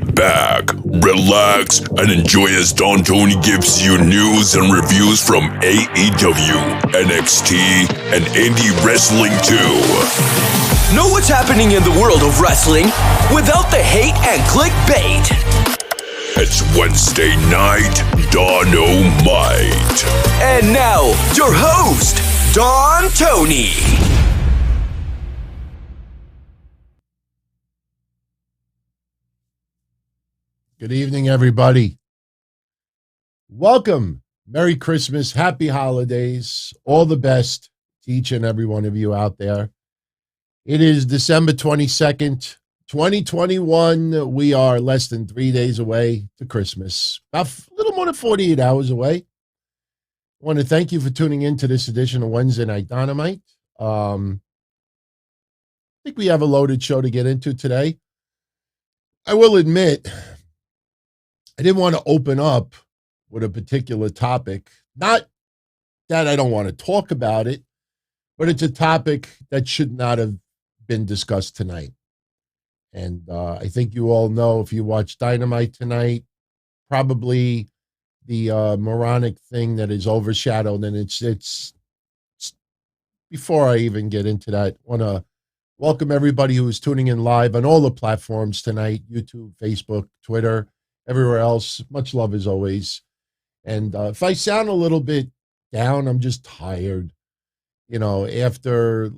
Sit back, relax, and enjoy as Don Tony gives you news and reviews from AEW, NXT, and indie wrestling too. Know what's happening in the world of wrestling without the hate and clickbait. It's Wednesday night, Dynamite. And now, your host, Don Tony. Good evening, everybody. Welcome. Merry Christmas. Happy holidays. All the best to each and every one of you out there. It is December 22nd, 2021. We are less than 3 days away to Christmas. About a little more than 48 hours away. I want to thank you for tuning in to this edition of Wednesday Night Dynamite. I think we have a loaded show to get into today. I will admit, I didn't want to open up with a particular topic. Not that I don't want to talk about it, but it's a topic that should not have been discussed tonight. And I think you all know, if you watch Dynamite tonight, probably the moronic thing that is overshadowed. And it's before I even get into that, I want to welcome everybody who is tuning in live on all the platforms tonight: YouTube, Facebook, Twitter, everywhere else. Much love as always. And if I sound a little bit down, I'm just tired. You know, after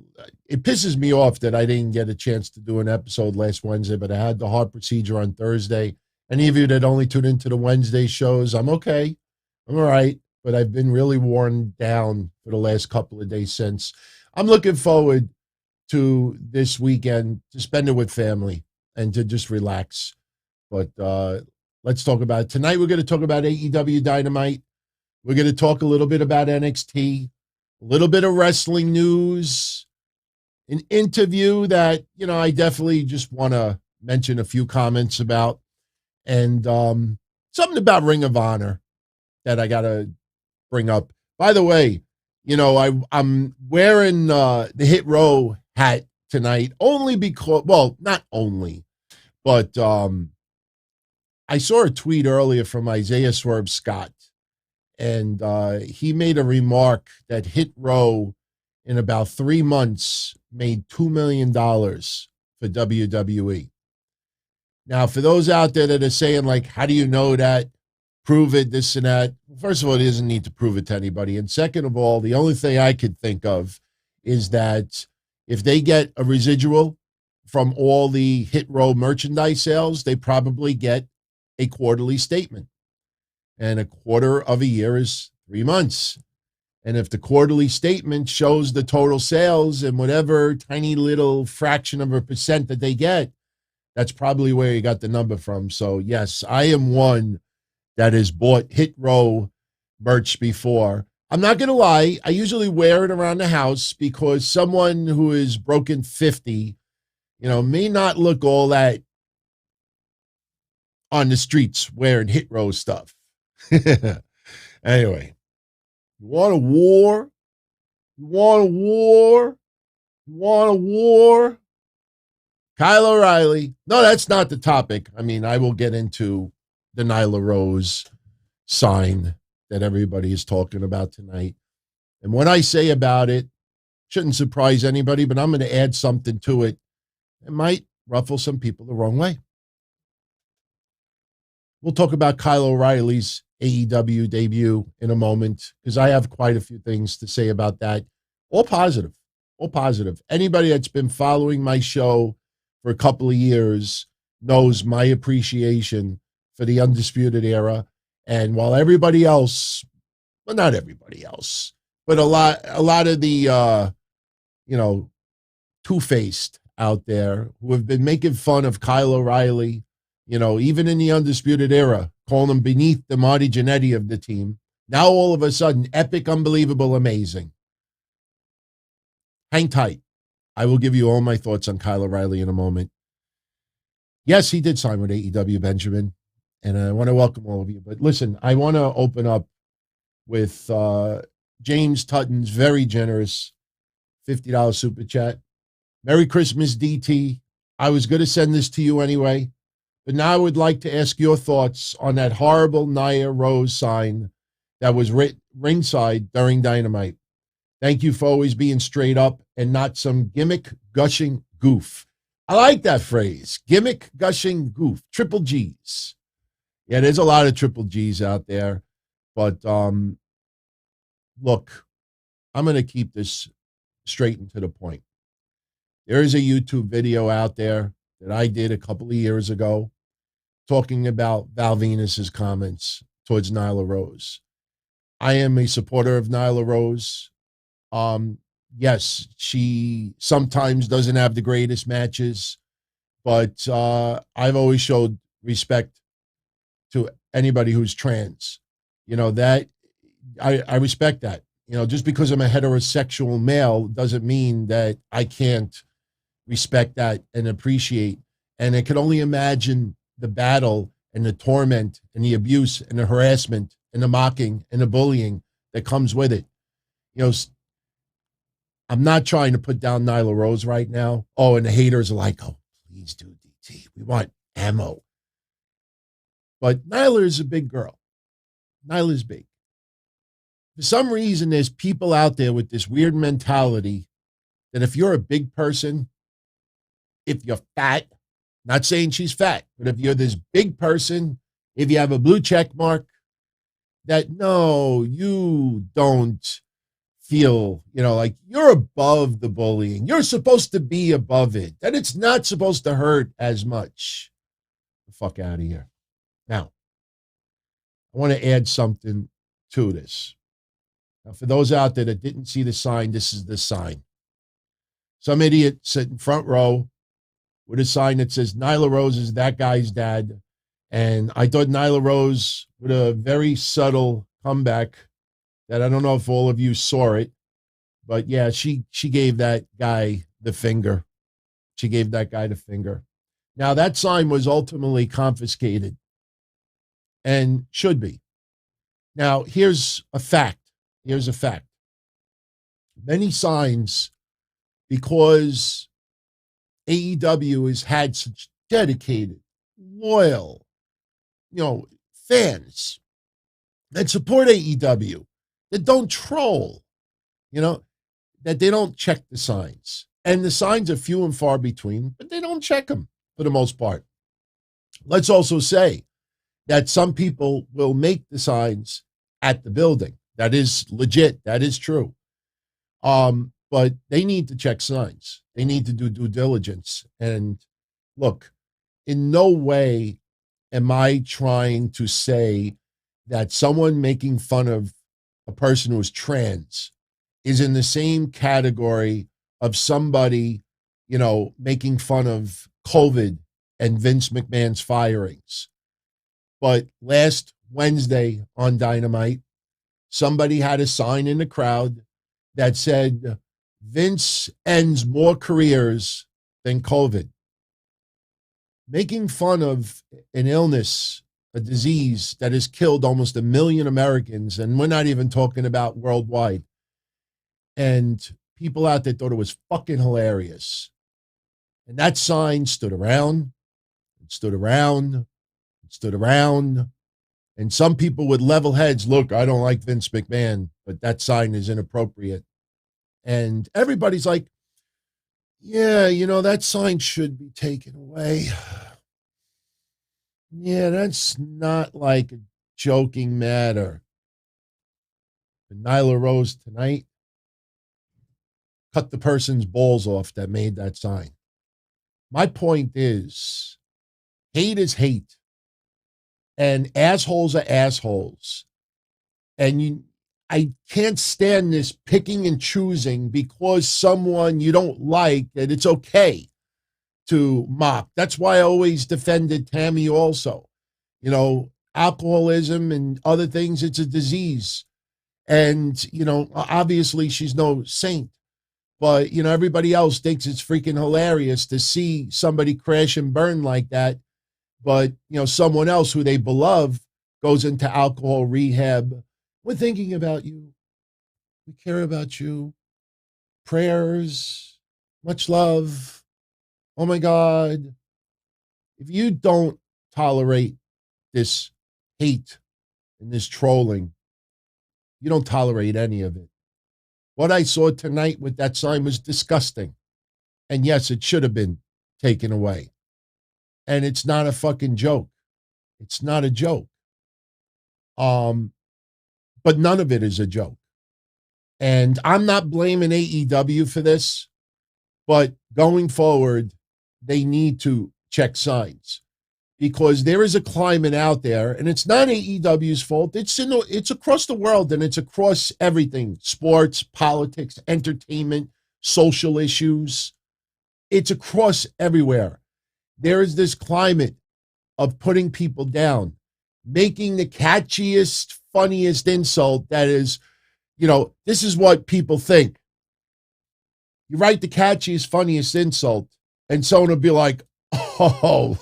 it pisses me off that I didn't get a chance to do an episode last Wednesday, but I had the heart procedure on Thursday. Any of you that only tune into the Wednesday shows, I'm okay. I'm all right. But I've been really worn down for the last couple of days since. I'm looking forward to this weekend to spend it with family and to just relax. But let's talk about it. Tonight, we're going to talk about AEW Dynamite. We're going to talk a little bit about NXT, a little bit of wrestling news, an interview that, you know, I definitely just want to mention a few comments about, and something about Ring of Honor that I got to bring up. By the way, you know, I'm wearing the Hit Row hat tonight only because, well, not only, but I saw a tweet earlier from Isaiah Swerve Scott, and he made a remark that Hit Row in about 3 months made $2 million for WWE. Now, for those out there that are saying, like, how do you know that? Prove it, this and that. First of all, it doesn't need to prove it to anybody. And second of all, the only thing I could think of is that if they get a residual from all the Hit Row merchandise sales, they probably get a quarterly statement. And a quarter of a year is 3 months. And if the quarterly statement shows the total sales and whatever tiny little fraction of a percent that they get, that's probably where you got the number from. So, yes, I am one that has bought Hit Row merch before. I'm not going to lie. I usually wear it around the house because someone who is broken 50, you know, may not look all that on the streets wearing Hit Row stuff. Anyway, you want a war? You want a war? You want a war? Kyle O'Reilly. No, that's not the topic. I mean, I will get into the Nyla Rose sign that everybody is talking about tonight. And what I say about it shouldn't surprise anybody, but I'm going to add something to it. It might ruffle some people the wrong way. We'll talk about Kyle O'Reilly's AEW debut in a moment, because I have quite a few things to say about that. All positive. All positive. Anybody that's been following my show for a couple of years knows my appreciation for the Undisputed Era. And while everybody else, well, not everybody else, but a lot of the, two-faced out there who have been making fun of Kyle O'Reilly, you know, even in the Undisputed Era, calling him beneath the Marty Jannetty of the team. Now, all of a sudden, epic, unbelievable, amazing. Hang tight. I will give you all my thoughts on Kyle O'Reilly in a moment. Yes, he did sign with AEW, Benjamin, and I want to welcome all of you. But listen, I want to open up with James Tutton's very generous $50 super chat. Merry Christmas, DT. I was going to send this to you anyway, But now I would like to ask your thoughts on that horrible Nyla Rose sign that was written ringside during Dynamite. Thank you for always being straight up and not some gimmick gushing goof. I like that phrase, gimmick gushing goof, triple G's. Yeah, there's a lot of triple G's out there. But look, I'm going to keep this straight and to the point. There is a YouTube video out there that I did a couple of years ago talking about Val Venus's comments towards Nyla Rose. I am a supporter of Nyla Rose. Yes, she sometimes doesn't have the greatest matches, but I've always showed respect to anybody who's trans. You know, that I respect that. You know, just because I'm a heterosexual male doesn't mean that I can't respect that and appreciate. And I can only imagine the battle and the torment and the abuse and the harassment and the mocking and the bullying that comes with it. You know, I'm not trying to put down Nyla Rose right now. Oh, and the haters are like, oh, please do DT. We want ammo. But Nyla is a big girl. Nyla's big. For some reason, there's people out there with this weird mentality that if you're a big person, if you're fat, not saying she's fat, but if you're this big person, if you have a blue check mark, that no, you don't feel, you know, like you're above the bullying. You're supposed to be above it, that it's not supposed to hurt as much. The fuck out of here. Now, I want to add something to this. Now, for those out there that didn't see the sign, this is the sign. Some idiot sitting front row with a sign that says Nyla Rose is that guy's dad. And I thought Nyla Rose, with a very subtle comeback, that I don't know if all of you saw it, but yeah, she gave that guy the finger. She gave that guy the finger. Now, that sign was ultimately confiscated and should be. Now, here's a fact. Here's a fact. Many signs, because AEW has had such dedicated, loyal, you know, fans that support AEW, that don't troll, you know, that they don't check the signs. And the signs are few and far between, but they don't check them for the most part. Let's also say that some people will make the signs at the building. That is legit. That is true. But they need to check signs. They need to do due diligence. And look, in no way am I trying to say that someone making fun of a person who is trans is in the same category of somebody, you know, making fun of COVID and Vince McMahon's firings. But last Wednesday on Dynamite, somebody had a sign in the crowd that said, Vince ends more careers than COVID. Making fun of an illness, a disease that has killed almost 1 million Americans, and we're not even talking about worldwide. And people out there thought it was fucking hilarious. And that sign stood around, and stood around, and stood around. And some people with level heads, look, I don't like Vince McMahon, but that sign is inappropriate. And everybody's like, yeah, you know, that sign should be taken away. Yeah, that's not like a joking matter. But Nyla Rose tonight cut the person's balls off that made that sign. My point is, hate is hate. And assholes are assholes. And I can't stand this picking and choosing because someone you don't like, that it's okay to mock. That's why I always defended Tammy also. You know, alcoholism and other things, it's a disease. And, you know, obviously she's no saint. But, you know, everybody else thinks it's freaking hilarious to see somebody crash and burn like that. But, you know, someone else who they beloved goes into alcohol rehab. We're thinking about you. We care about you. Prayers, much love. Oh my God. If you don't tolerate this hate and this trolling. You don't tolerate any of it. What I saw tonight with that sign was disgusting. And yes, it should have been taken away. And it's not a fucking joke. It's not a joke. But none of it is a joke. And I'm not blaming AEW for this, but going forward, they need to check signs because there is a climate out there, and it's not AEW's fault. It's across the world, and it's across everything: sports, politics, entertainment, social issues. It's across everywhere. There is this climate of putting people down, making the catchiest, funniest insult that is, this is what people think. You write the catchiest, funniest insult, and someone will be like, oh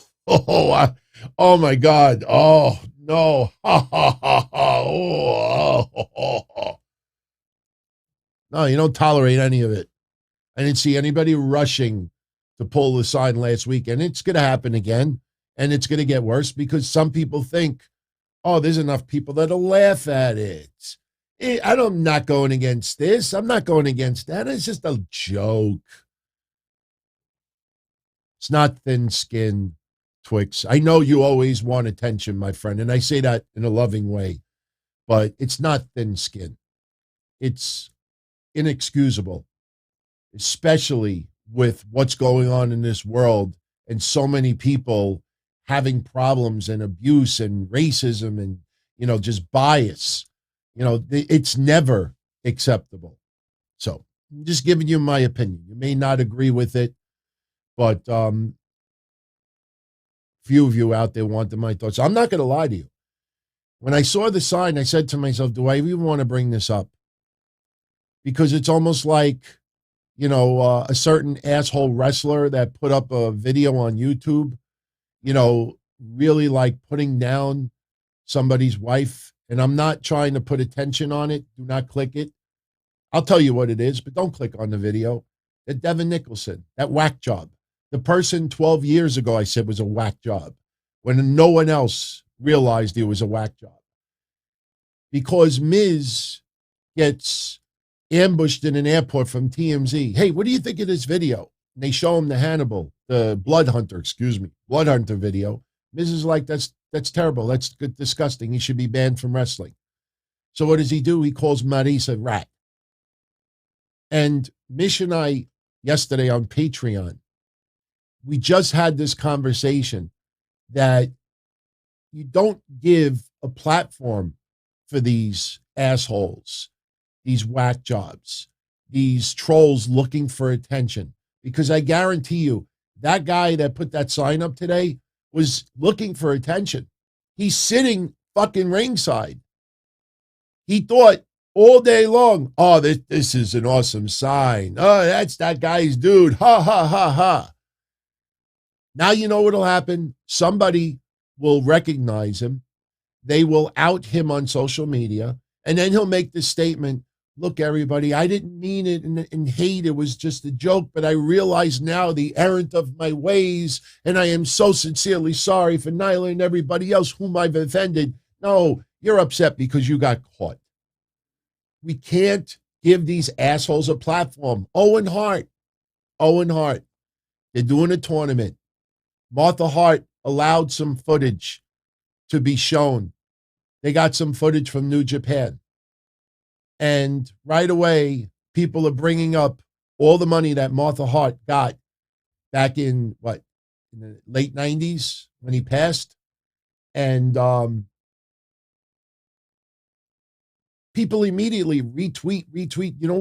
my God, oh, no, No, you don't tolerate any of it. I didn't see anybody rushing to pull the sign last week, and it's going to happen again, and it's going to get worse because some people think, oh, there's enough people that'll laugh at it. I'm not going against this. I'm not going against that. It's just a joke. It's not thin skin, Twix. I know you always want attention, my friend, and I say that in a loving way, but it's not thin skin. It's inexcusable, especially with what's going on in this world and so many people having problems and abuse and racism and, just bias. It's never acceptable. So I'm just giving you my opinion. You may not agree with it, but few of you out there wanted my thoughts. I'm not going to lie to you. When I saw the sign, I said to myself, do I even want to bring this up? Because it's almost like, a certain asshole wrestler that put up a video on YouTube, really like putting down somebody's wife. And I'm not trying to put attention on it. Do not click it. I'll tell you what it is, but don't click on the video. That Devin Nicholson, that whack job. The person 12 years ago I said was a whack job when no one else realized it was a whack job. Because Miz gets ambushed in an airport from TMZ. Hey, what do you think of this video? And they show him the Blood Hunter video. Miz is like, that's terrible. That's disgusting. He should be banned from wrestling. So what does he do? He calls Maryse a rat. And Mish and I, yesterday on Patreon, we just had this conversation that you don't give a platform for these assholes, these whack jobs, these trolls looking for attention. Because I guarantee you, that guy that put that sign up today was looking for attention. He's sitting fucking ringside. He thought all day long, oh, this is an awesome sign. Oh, that's that guy's dude. Ha, ha, ha, ha. Now you know what'll happen. Somebody will recognize him. They will out him on social media. And then he'll make this statement, look, everybody, I didn't mean it in hate. It was just a joke, but I realize now the errant of my ways, and I am so sincerely sorry for Nyla and everybody else whom I've offended. No, you're upset because you got caught. We can't give these assholes a platform. Owen Hart. They're doing a tournament. Martha Hart allowed some footage to be shown. They got some footage from New Japan. And right away, people are bringing up all the money that Martha Hart got back in the late 90s when he passed. And people immediately retweet. You know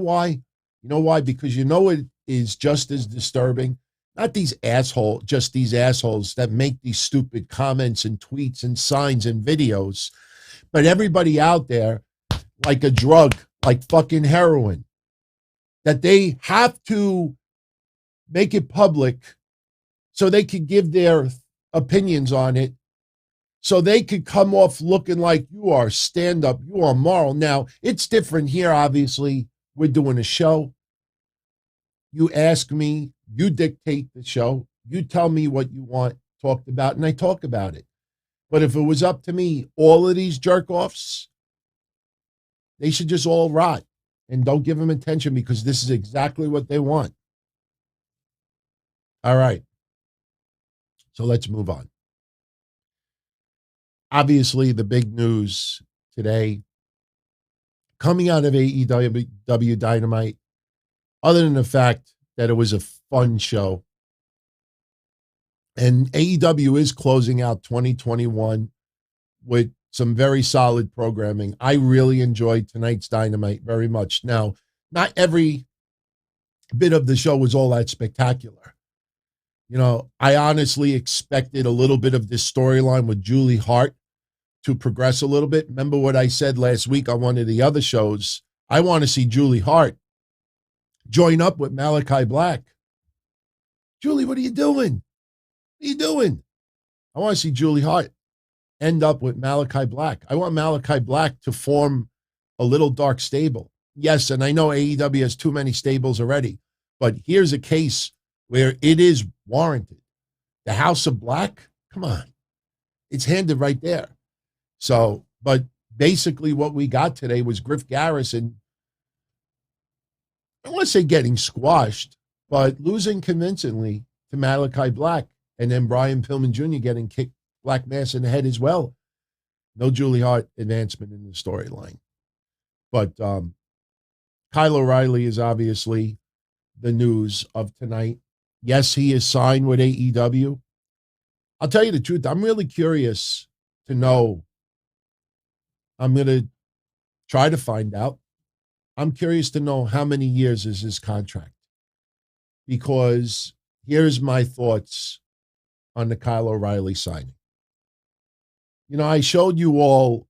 why? Because it is just as disturbing. Not these assholes, just these assholes that make these stupid comments and tweets and signs and videos, but everybody out there like a drug, like fucking heroin, that they have to make it public so they could give their opinions on it, so they could come off looking like you are stand-up, you are moral. Now, it's different here, obviously. We're doing a show. You ask me, you dictate the show, you tell me what you want talked about, and I talk about it. But if it was up to me, all of these jerk-offs, they should just all rot and don't give them attention because this is exactly what they want. All right. So let's move on. Obviously, the big news today coming out of AEW Dynamite, other than the fact that it was a fun show, and AEW is closing out 2021 with some very solid programming. I really enjoyed tonight's Dynamite very much. Now, not every bit of the show was all that spectacular. You know, I honestly expected a little bit of this storyline with Julie Hart to progress a little bit. Remember what I said last week on one of the other shows? I want to see Julie Hart join up with Malachi Black. Julie, what are you doing? What are you doing? I want to see Julie Hart end up with Malachi Black. I want Malachi Black to form a little dark stable. Yes, and I know AEW has too many stables already, but here's a case where it is warranted. The House of Black, come on. It's handed right there. So, but basically what we got today was Griff Garrison, I don't want to say getting squashed, but losing convincingly to Malachi Black, and then Brian Pillman Jr. getting kicked Black Mass in the head as well. No Julie Hart advancement in the storyline. But Kyle O'Reilly is obviously the news of tonight. Yes, he is signed with AEW. I'll tell you the truth. I'm really curious to know. I'm going to try to find out. I'm curious to know how many years is his contract. Because here's my thoughts on the Kyle O'Reilly signing. You know, I showed you all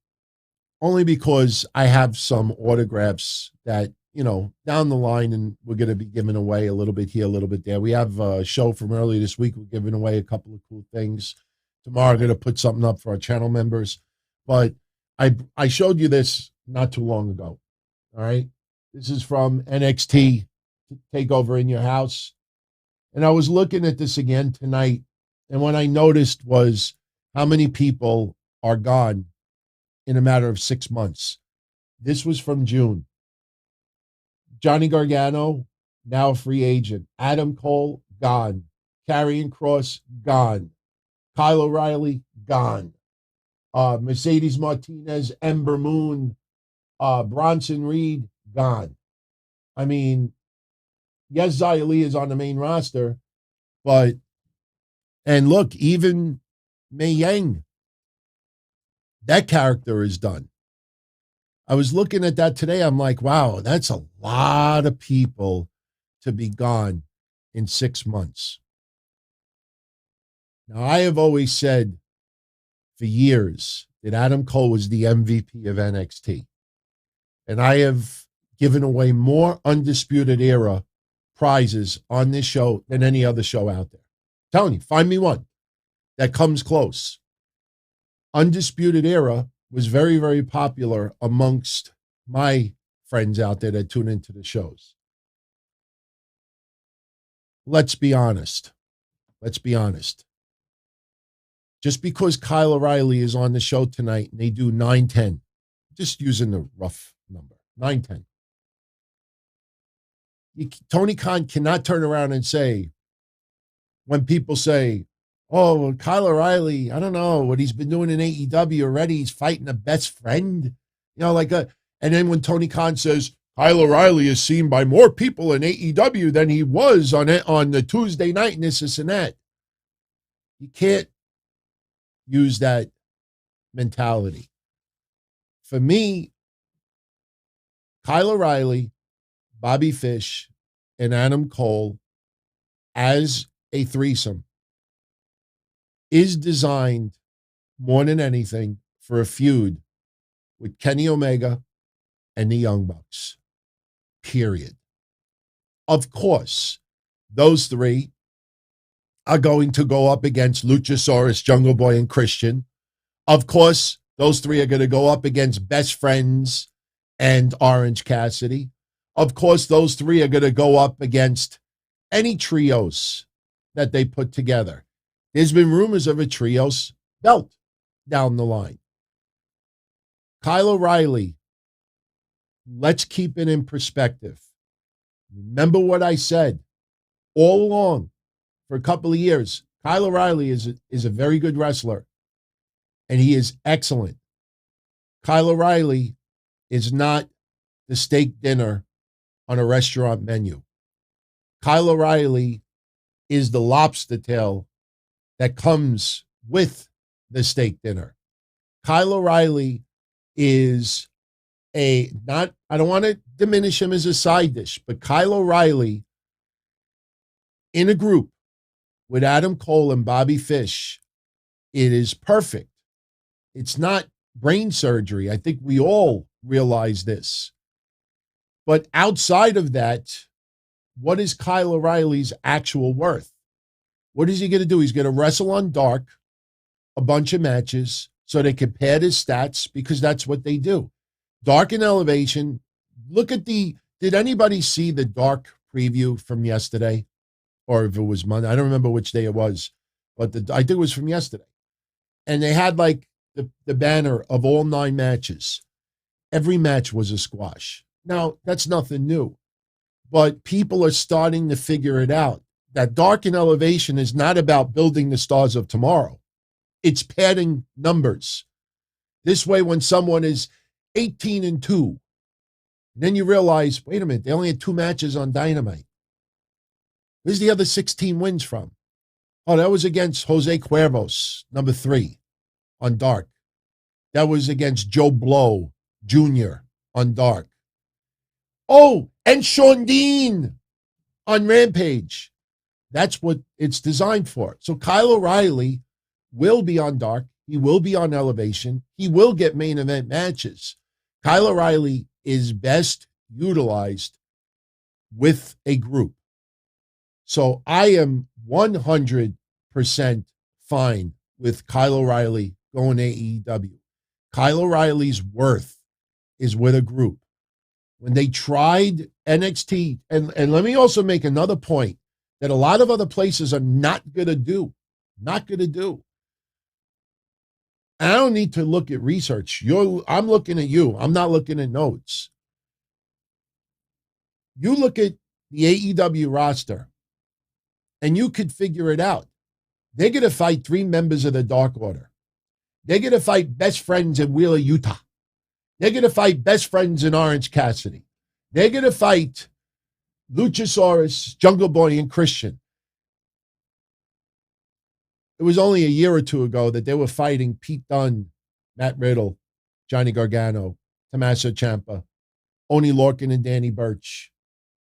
only because I have some autographs that, you know, down the line, and we're going to be giving away a little bit here, a little bit there. We have a show from earlier this week. We're giving away a couple of cool things. Tomorrow, I'm going to put something up for our channel members. But I showed you this not too long ago. All right. This is from NXT Takeover in Your House. And I was looking at this again tonight. And what I noticed was how many people are gone in a matter of 6 months. This was from June. Johnny Gargano, now a free agent. Adam Cole, gone. Karrion Kross, gone. Kyle O'Reilly, gone. Mercedes Martinez, Ember Moon, Bronson Reed, gone. I mean, yes, Xia Li is on the main roster, but, and look, even Mei Yang, that character is done. I was looking at that today. I'm like, wow, that's a lot of people to be gone in 6 months. Now, I have always said for years that Adam Cole was the MVP of NXT. And I have given away more Undisputed Era prizes on this show than any other show out there. I'm telling you, find me one that comes close. Undisputed Era was very, very popular amongst my friends out there that tune into the shows. Let's be honest. Let's be honest. Just because Kyle O'Reilly is on the show tonight and they do 9-10, just using the rough number, 9-10. Tony Khan cannot turn around and say, when people say, oh, Kyle O'Reilly, I don't know what he's been doing in AEW already. He's fighting a best friend, you know, like a. And then when Tony Khan says Kyle O'Reilly is seen by more people in AEW than he was on the Tuesday night, and this and that, you can't use that mentality. For me, Kyle O'Reilly, Bobby Fish, and Adam Cole as a threesome is designed more than anything for a feud with Kenny Omega and the Young Bucks. Period. Of course, those three are going to go up against Luchasaurus, Jungle Boy, and Christian. Of course, those three are going to go up against Best Friends and Orange Cassidy. Of course, those three are going to go up against any trios that they put together. There's been rumors of a trios belt. down the line. Kyle O'Reilly, let's keep it in perspective. Remember what I said all along for a couple of years. Kyle O'Reilly is a very good wrestler, and he is excellent. Kyle O'Reilly is not the steak dinner on a restaurant menu. Kyle O'Reilly is the lobster tail that comes with the steak dinner. Kyle O'Reilly is I don't want to diminish him as a side dish, but Kyle O'Reilly in a group with Adam Cole and Bobby Fish, it is perfect. It's not brain surgery. I think we all realize this. But outside of that, what is Kyle O'Reilly's actual worth? What is he going to do? He's going to wrestle on Dark a bunch of matches so they can pad his stats, because that's what they do. Dark and Elevation. Did anybody see the Dark preview from yesterday? Or if it was Monday, I don't remember which day it was, but I think it was from yesterday. And they had like the banner of all 9 matches. Every match was a squash. Now, that's nothing new, but people are starting to figure it out. That Dark and Elevation is not about building the stars of tomorrow. It's padding numbers. This way, when someone is 18-2, then you realize, wait a minute, they only had 2 matches on Dynamite. Where's the other 16 wins from? Oh, that was against Jose Cuervos, number 3, on Dark. That was against Joe Blow Jr. on Dark. Oh, and Sean Dean on Rampage. That's what it's designed for. So Kyle O'Reilly will be on Dark. He will be on Elevation. He will get main event matches. Kyle O'Reilly is best utilized with a group. So I am 100% fine with Kyle O'Reilly going to AEW. Kyle O'Reilly's worth is with a group. When they tried NXT, and let me also make another point that a lot of other places are not going to do. Not going to do. I don't need to look at research. I'm looking at you. I'm not looking at notes. You look at the AEW roster, and you could figure it out. They're going to fight 3 members of the Dark Order. They're going to fight best friends in Wheeler, Utah. They're going to fight best friends in Orange Cassidy. They're going to fight Luchasaurus, Jungle Boy, and Christian. It was only a year or 2 ago that they were fighting Pete Dunne, Matt Riddle, Johnny Gargano, Tommaso Ciampa, Oney Lorcan, and Danny Burch.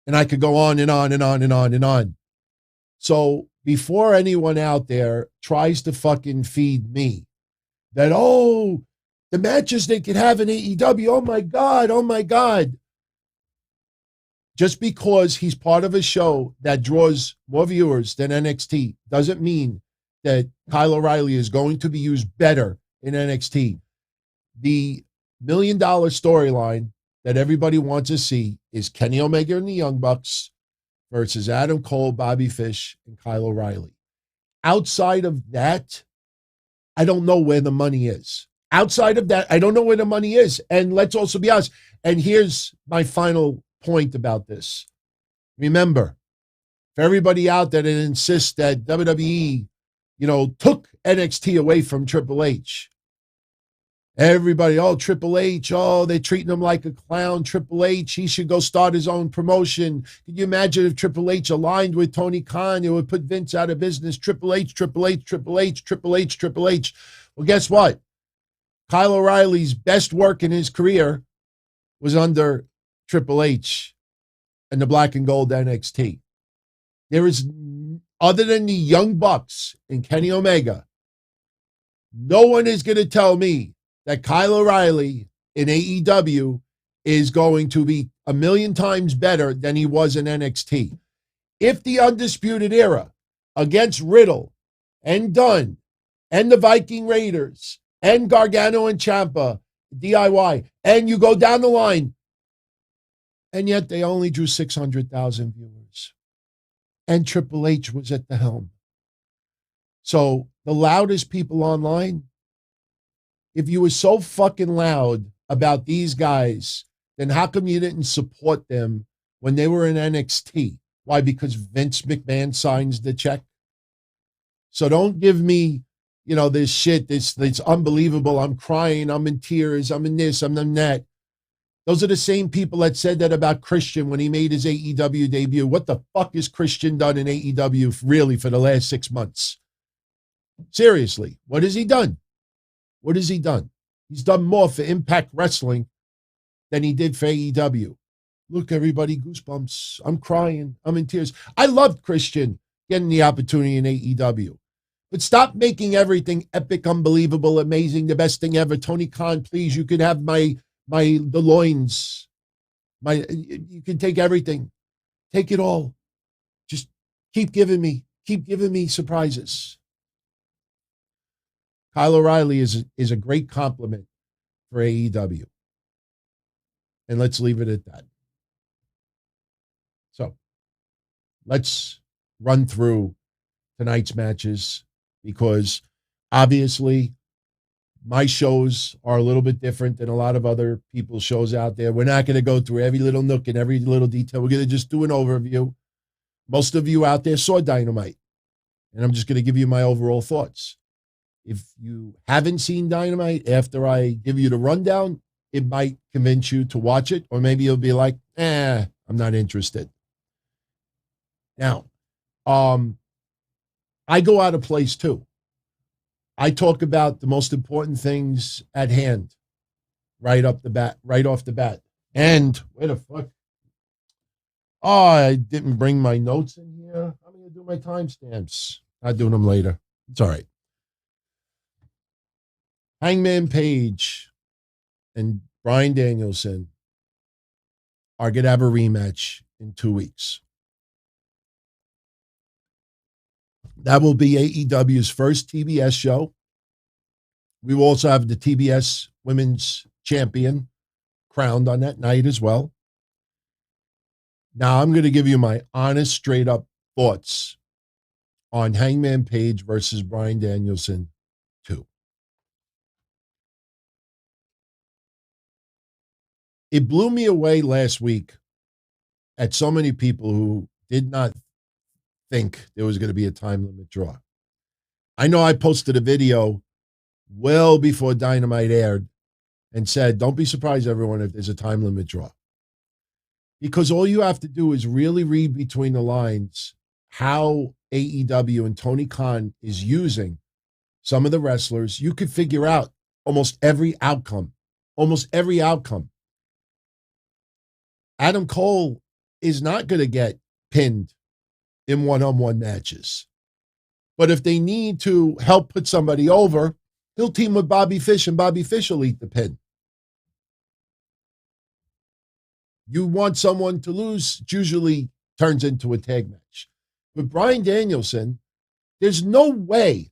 And I could go on and on and on and on and on. So before anyone out there tries to fucking feed me that, oh, the matches they could have in AEW, oh my God. Just because he's part of a show that draws more viewers than NXT doesn't mean that Kyle O'Reilly is going to be used better in NXT. The $1 million storyline that everybody wants to see is Kenny Omega and the Young Bucks versus Adam Cole, Bobby Fish, and Kyle O'Reilly. Outside of that, I don't know where the money is. Outside of that, I don't know where the money is. And let's also be honest. And here's my final point about this. Remember, for everybody out there that insists that WWE, took NXT away from Triple H. Everybody, Triple H, they're treating him like a clown. Triple H, he should go start his own promotion. Can you imagine if Triple H aligned with Tony Khan? It would put Vince out of business. Triple H, Triple H, Triple H, Triple H, Triple H. Well, guess what? Kyle O'Reilly's best work in his career was under Triple H and the Black and Gold NXT. There is, other than the Young Bucks and Kenny Omega, no one is going to tell me that Kyle O'Reilly in AEW is going to be 1,000,000 times better than he was in NXT. If the Undisputed Era against Riddle and Dunn and the Viking Raiders and Gargano and Ciampa, DIY, and you go down the line, and yet they only drew 600,000 viewers. And Triple H was at the helm. So the loudest people online, if you were so fucking loud about these guys, then how come you didn't support them when they were in NXT? Why? Because Vince McMahon signs the check? So don't give me, this shit, this unbelievable. I'm crying, I'm in tears, I'm in this, I'm in that. Those are the same people that said that about Christian when he made his AEW debut. What the fuck has Christian done in AEW really for the last 6 months? Seriously, what has he done? What has he done? He's done more for Impact Wrestling than he did for AEW. Look, everybody, goosebumps. I'm crying. I'm in tears. I loved Christian getting the opportunity in AEW. But stop making everything epic, unbelievable, amazing, the best thing ever. Tony Khan, please, you can have the loins. You can take everything. Take it all. Just keep giving me surprises. Kyle O'Reilly is a great compliment for AEW. And let's leave it at that. So let's run through tonight's matches, because obviously my shows are a little bit different than a lot of other people's shows out there. We're not going to go through every little nook and every little detail. We're going to just do an overview. Most of you out there saw Dynamite, and I'm just going to give you my overall thoughts. If you haven't seen Dynamite, after I give you the rundown, it might convince you to watch it, or maybe you'll be like, I'm not interested. Now, I go out of place too. I talk about the most important things at hand right off the bat. And where the fuck? Oh, I didn't bring my notes in here. I'm going to do my timestamps. I'll do them later. It's all right. Hangman Page and Bryan Danielson are going to have a rematch in 2 weeks. That will be AEW's first TBS show. We will also have the TBS Women's Champion crowned on that night as well. Now, I'm going to give you my honest, straight-up thoughts on Hangman Page versus Bryan Danielson 2. It blew me away last week at so many people who did not think there was going to be a time limit draw. I know I posted a video well before Dynamite aired and said, don't be surprised, everyone, if there's a time limit draw. Because all you have to do is really read between the lines how AEW and Tony Khan is using some of the wrestlers. You could figure out almost every outcome. Adam Cole is not going to get pinned in one-on-one matches. But if they need to help put somebody over, he'll team with Bobby Fish, and Bobby Fish will eat the pin. You want someone to lose, it usually turns into a tag match. With Bryan Danielson, there is no way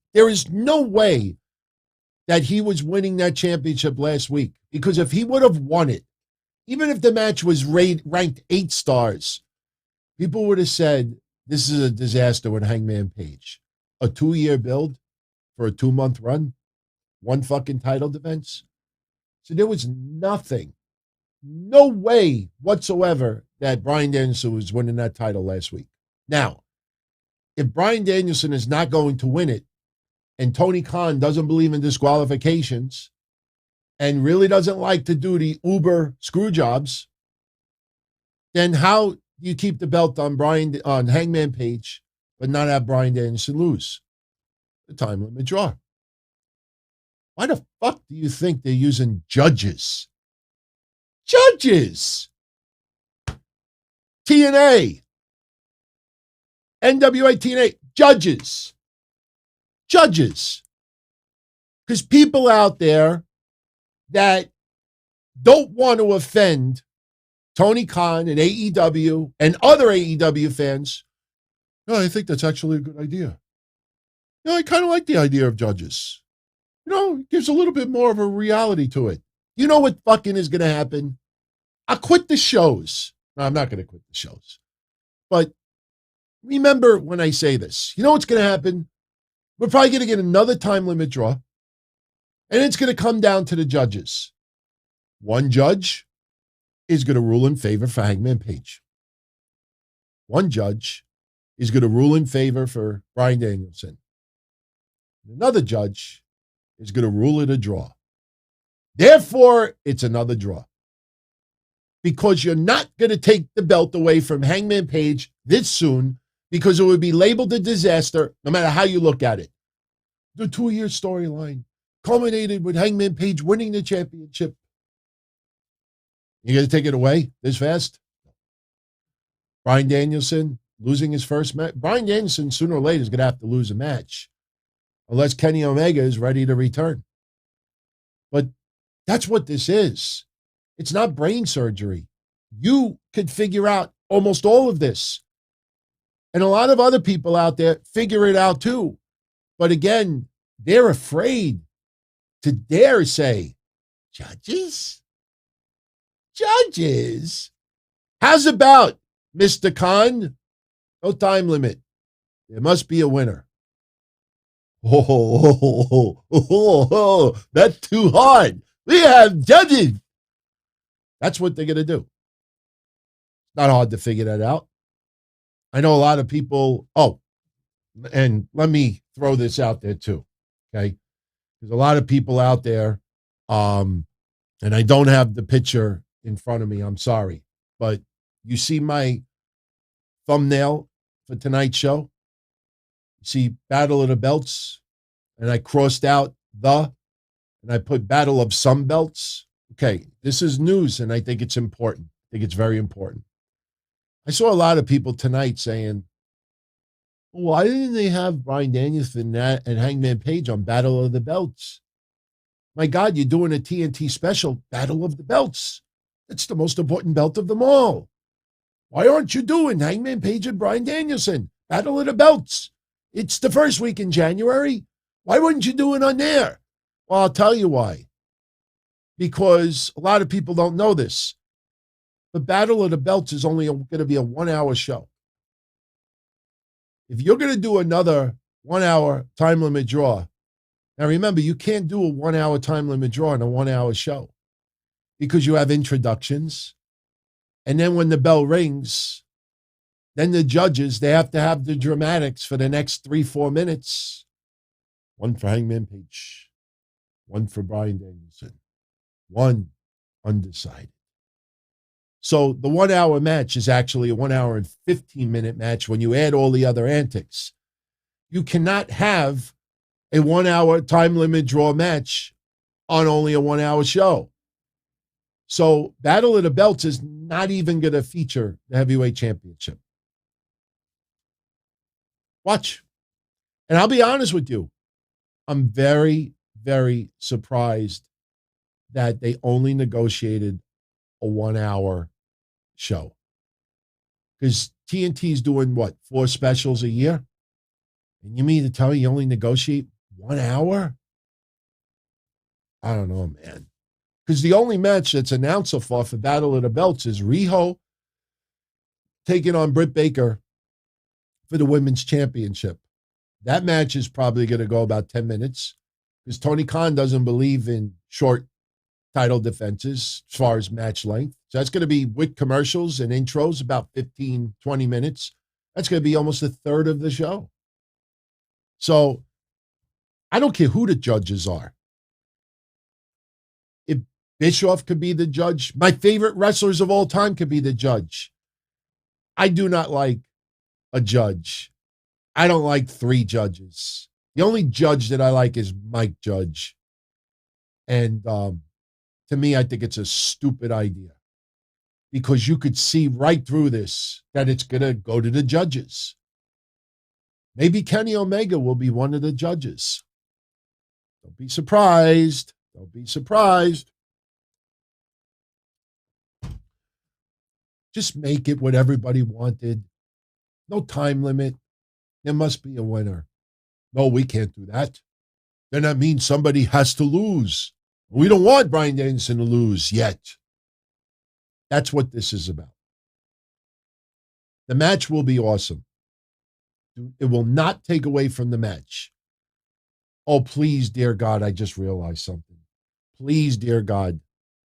that he was winning that championship last week. Because if he would have won it, even if the match was ranked 8 stars, people would have said, this is a disaster with Hangman Page. A 2-year build for a 2-month run, 1 fucking title defense. So there was no way whatsoever that Bryan Danielson was winning that title last week. Now, if Bryan Danielson is not going to win it, and Tony Khan doesn't believe in disqualifications, and really doesn't like to do the Uber screw jobs, then how do you keep the belt on Hangman Page, but not have Bryan Danielson lose? The time limit draw. Why the fuck do you think they're using judges? TNA. NWA TNA. Judges. Because people out there that don't want to offend Tony Khan and AEW and other AEW fans, no, I think that's actually a good idea. I kind of like the idea of judges. It gives a little bit more of a reality to it. You know what fucking is going to happen? I'll quit the shows. No, I'm not going to quit the shows. But remember when I say this, you know what's going to happen? We're probably going to get another time limit draw. And it's going to come down to the judges. One judge is going to rule in favor for Hangman Page. One judge is going to rule in favor for Bryan Danielson. Another judge is going to rule it a draw. Therefore, it's another draw. Because you're not going to take the belt away from Hangman Page this soon, because it would be labeled a disaster no matter how you look at it. The 2-year storyline culminated with Hangman Page winning the championship. You going to take it away this fast? Bryan Danielson losing his first match. Bryan Danielson sooner or later is going to have to lose a match unless Kenny Omega is ready to return. But that's what this is. It's not brain surgery. You could figure out almost all of this. And a lot of other people out there figure it out too. But again, they're afraid to dare say, judges? Judges? How's about, Mr. Khan? No time limit. There must be a winner. That's too hard. We have judges. That's what they're going to do. Not hard to figure that out. I know a lot of people. Oh, and let me throw this out there too. Okay. There's a lot of people out there. And I don't have the picture in front of me. I'm sorry. But you see my thumbnail for tonight's show? You see Battle of the Belts? And I crossed out and I put Battle of some belts. Okay, this is news, and I think it's important. I think it's very important. I saw a lot of people tonight saying, why didn't they have Bryan Danielson and Hangman Page on Battle of the Belts? My God, you're doing a TNT special, Battle of the Belts. That's the most important belt of them all. Why aren't you doing Hangman Page and Bryan Danielson, Battle of the Belts? It's the first week in January. Why wouldn't you do it on there? Well, I'll tell you why. Because a lot of people don't know this. The Battle of the Belts is only going to be a 1-hour show. If you're going to do another 1-hour time limit draw, now remember, you can't do a 1-hour time limit draw in a 1-hour show because you have introductions. And then when the bell rings, then the judges, they have to have the dramatics for the next 3-4 minutes. One for Hangman Page, one for Bryan Danielson, one undecided. So the 1-hour match is actually a 1-hour and 15-minute match when you add all the other antics. You cannot have a 1-hour time limit draw match on only a 1-hour show. So Battle of the Belts is not even going to feature the heavyweight championship. Watch. And I'll be honest with you. I'm very, very surprised that they only negotiated a 1-hour show. Because TNT's doing, what, 4 specials a year? And you mean to tell me you only negotiate 1 hour? I don't know, man. Because the only match that's announced so far for Battle of the Belts is Riho taking on Britt Baker for the Women's Championship. That match is probably going to go about 10 minutes because Tony Khan doesn't believe in short title defenses as far as match length. So that's going to be with commercials and intros, about 15, 20 minutes. That's going to be almost a third of the show. So I don't care who the judges are. If Bischoff could be the judge, my favorite wrestlers of all time could be the judge. I do not like a judge. I don't like 3 judges. The only judge that I like is Mike Judge. And to me, I think it's a stupid idea because you could see right through this that it's going to go to the judges. Maybe Kenny Omega will be one of the judges. Don't be surprised. Don't be surprised. Just make it what everybody wanted. No time limit. There must be a winner. No, we can't do that. Then that means somebody has to lose. We don't want Bryan Danielson to lose yet. That's what this is about. The match will be awesome. It will not take away from the match. Oh, please, dear God, I just realized something. Please, dear God.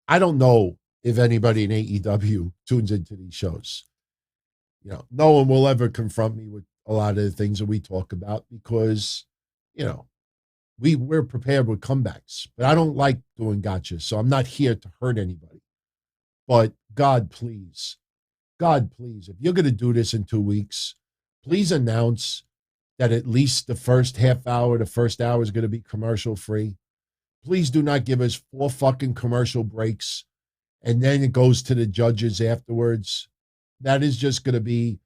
I don't know if anybody in AEW tunes into these shows. You know, no one will ever confront me with a lot of the things that we talk about because, you know, we're prepared with comebacks. But I don't like doing gotchas, so I'm not here to hurt anybody. But God, please, if you're going to do this in 2 weeks, please announce that at least the first half hour, the first hour is going to be commercial free. Please do not give us 4 fucking commercial breaks and then it goes to the judges afterwards. That is just going to be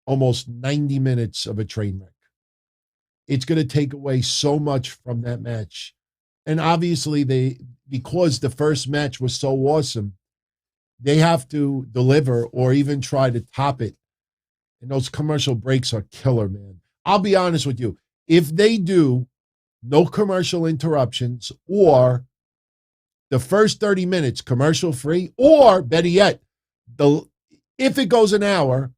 almost 90 minutes of a train wreck. It's going to take away so much from that match. And obviously, because the first match was so awesome, they have to deliver or even try to top it. And those commercial breaks are killer, man. I'll be honest with you. If they do no commercial interruptions or the first 30 minutes commercial free, or better yet, if it goes an hour,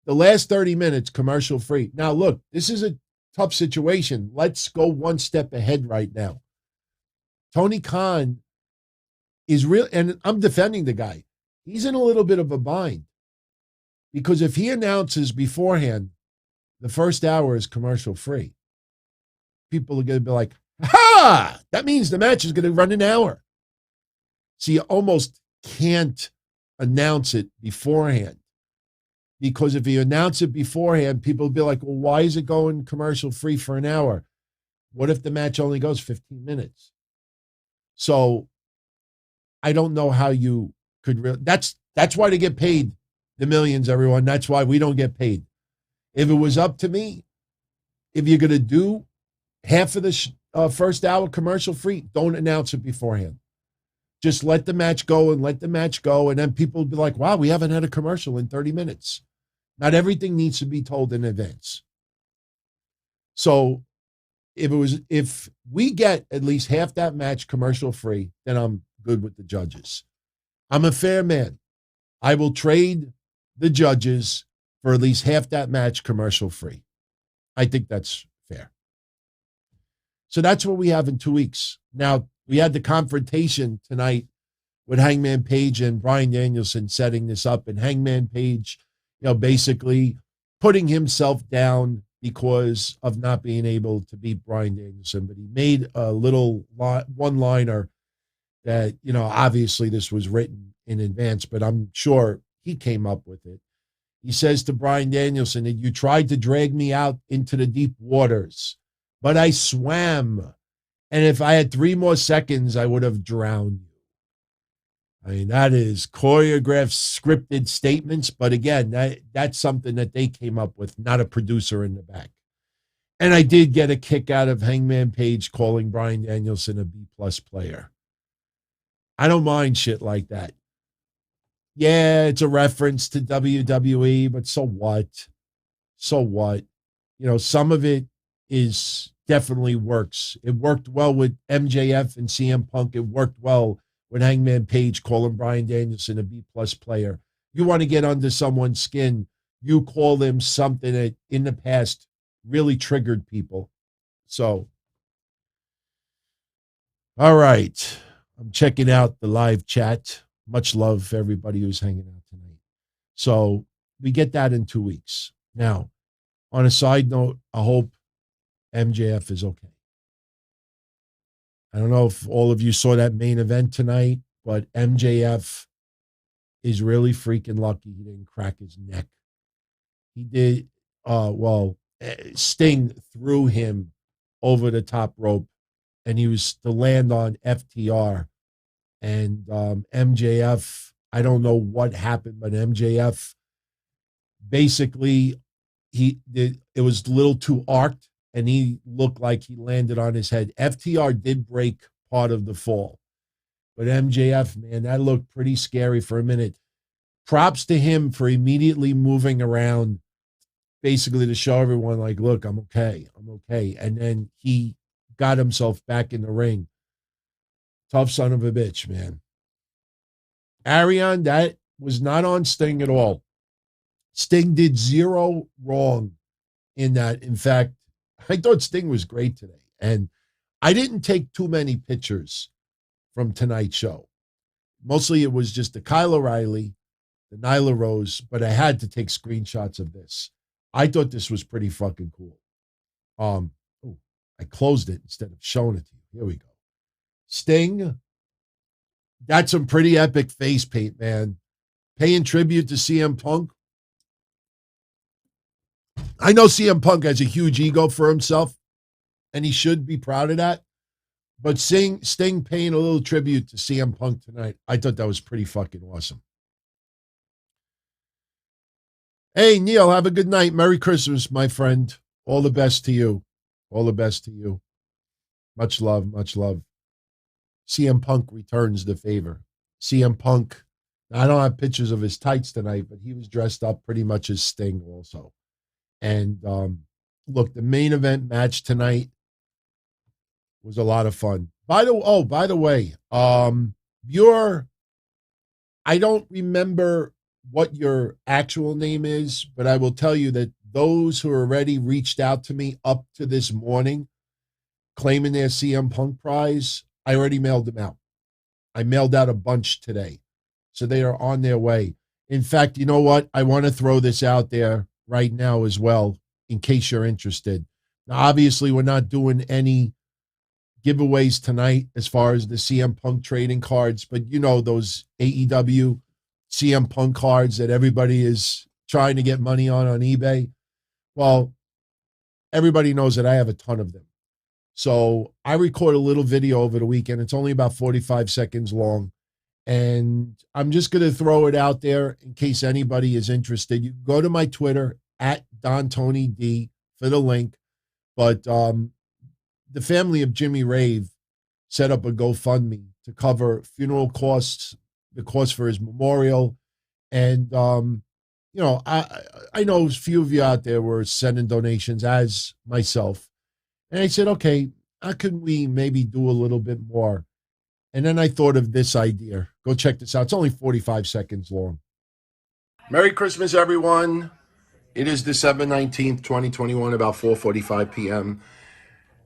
the last 30 minutes commercial free. Now, look, this is a tough situation. Let's go one step ahead right now. Tony Khan is real, and I'm defending the guy. He's in a little bit of a bind because if he announces beforehand the first hour is commercial free, people are going to be like, ha! That means the match is going to run an hour. So you almost can't announce it beforehand. Because if you announce it beforehand, people will be like, well, why is it going commercial free for an hour? What if the match only goes 15 minutes? So I don't know how you could that's why they get paid the millions, everyone. That's why we don't get paid. If it was up to me, if you're going to do half of the first hour commercial free, don't announce it beforehand. Just let the match go and let the match go. And then people will be like, wow, we haven't had a commercial in 30 minutes. Not everything needs to be told in advance. So if we get at least half that match commercial free, then I'm good with the judges. I'm a fair man. I will trade the judges for at least half that match commercial free. I think that's fair. So that's what we have in 2 weeks. Now, we had the confrontation tonight with Hangman Page and Bryan Danielson setting this up, and Hangman Page, basically putting himself down because of not being able to beat Bryan Danielson. But he made a little one-liner that, obviously this was written in advance, but I'm sure he came up with it. He says to Bryan Danielson that you tried to drag me out into the deep waters, but I swam. And if I had 3 more seconds, I would have drowned you. I mean, that is choreographed, scripted statements. But again, that's something that they came up with, not a producer in the back. And I did get a kick out of Hangman Page calling Bryan Danielson a B-plus player. I don't mind shit like that. Yeah, it's a reference to WWE, but so what? So what? Some of it is definitely works. It worked well with MJF and CM Punk. It worked well with Hangman Page calling Bryan Danielson a B-plus player. You want to get under someone's skin, you call them something that in the past really triggered people. So, all right. I'm checking out the live chat. Much love for everybody who's hanging out tonight. So we get that in 2 weeks. Now, on a side note, I hope MJF is okay. I don't know if all of you saw that main event tonight, but MJF is really freaking lucky he didn't crack his neck. He did, Sting threw him over the top rope, and he was to land on FTR. And MJF, I don't know what happened, but MJF, basically, it was a little too arced, and he looked like he landed on his head. FTR did break part of the fall. But MJF, man, that looked pretty scary for a minute. Props to him for immediately moving around, basically to show everyone, like, look, I'm okay. I'm okay. And then he got himself back in the ring. Tough son of a bitch, man. Arion, that was not on Sting at all. Sting did 0 wrong in that. In fact, I thought Sting was great today. And I didn't take too many pictures from tonight's show. Mostly it was just the Kyle O'Reilly, the Nyla Rose, but I had to take screenshots of this. I thought this was pretty fucking cool. I closed it instead of showing it to you. Here we go. Sting, that's some pretty epic face paint, man. Paying tribute to CM Punk. I know CM Punk has a huge ego for himself, and he should be proud of that. But Sting paying a little tribute to CM Punk tonight, I thought that was pretty fucking awesome. Hey, Neil, have a good night. Merry Christmas, my friend. All the best to you. All the best to you. Much love, much love. CM Punk returns the favor. CM Punk, I don't have pictures of his tights tonight, but he was dressed up pretty much as Sting also. And look, the main event match tonight was a lot of fun. By the way, I don't remember what your actual name is, but I will tell you that those who already reached out to me up to this morning claiming their CM Punk prize, I already mailed them out. I mailed out a bunch today. So they are on their way. In fact, you know what? I want to throw this out there right now as well, in case you're interested. Now, obviously, we're not doing any giveaways tonight as far as the CM Punk trading cards, but you know those AEW CM Punk cards that everybody is trying to get money on eBay. Well, everybody knows that I have a ton of them. So I record a little video over the weekend. It's only about 45 seconds long. And I'm just going to throw it out there in case anybody is interested. You can go to my Twitter at DonTonyD for the link. But the family of Jimmy Rave set up a GoFundMe to cover funeral costs, the cost for his memorial. And, you know, I know a few of you out there were sending donations, as myself. And I said, okay, how can we maybe do a little bit more? And then I thought of this idea. Go check this out. It's only 45 seconds long. Merry Christmas, everyone. It is December 19th, 2021, about 4:45 p.m.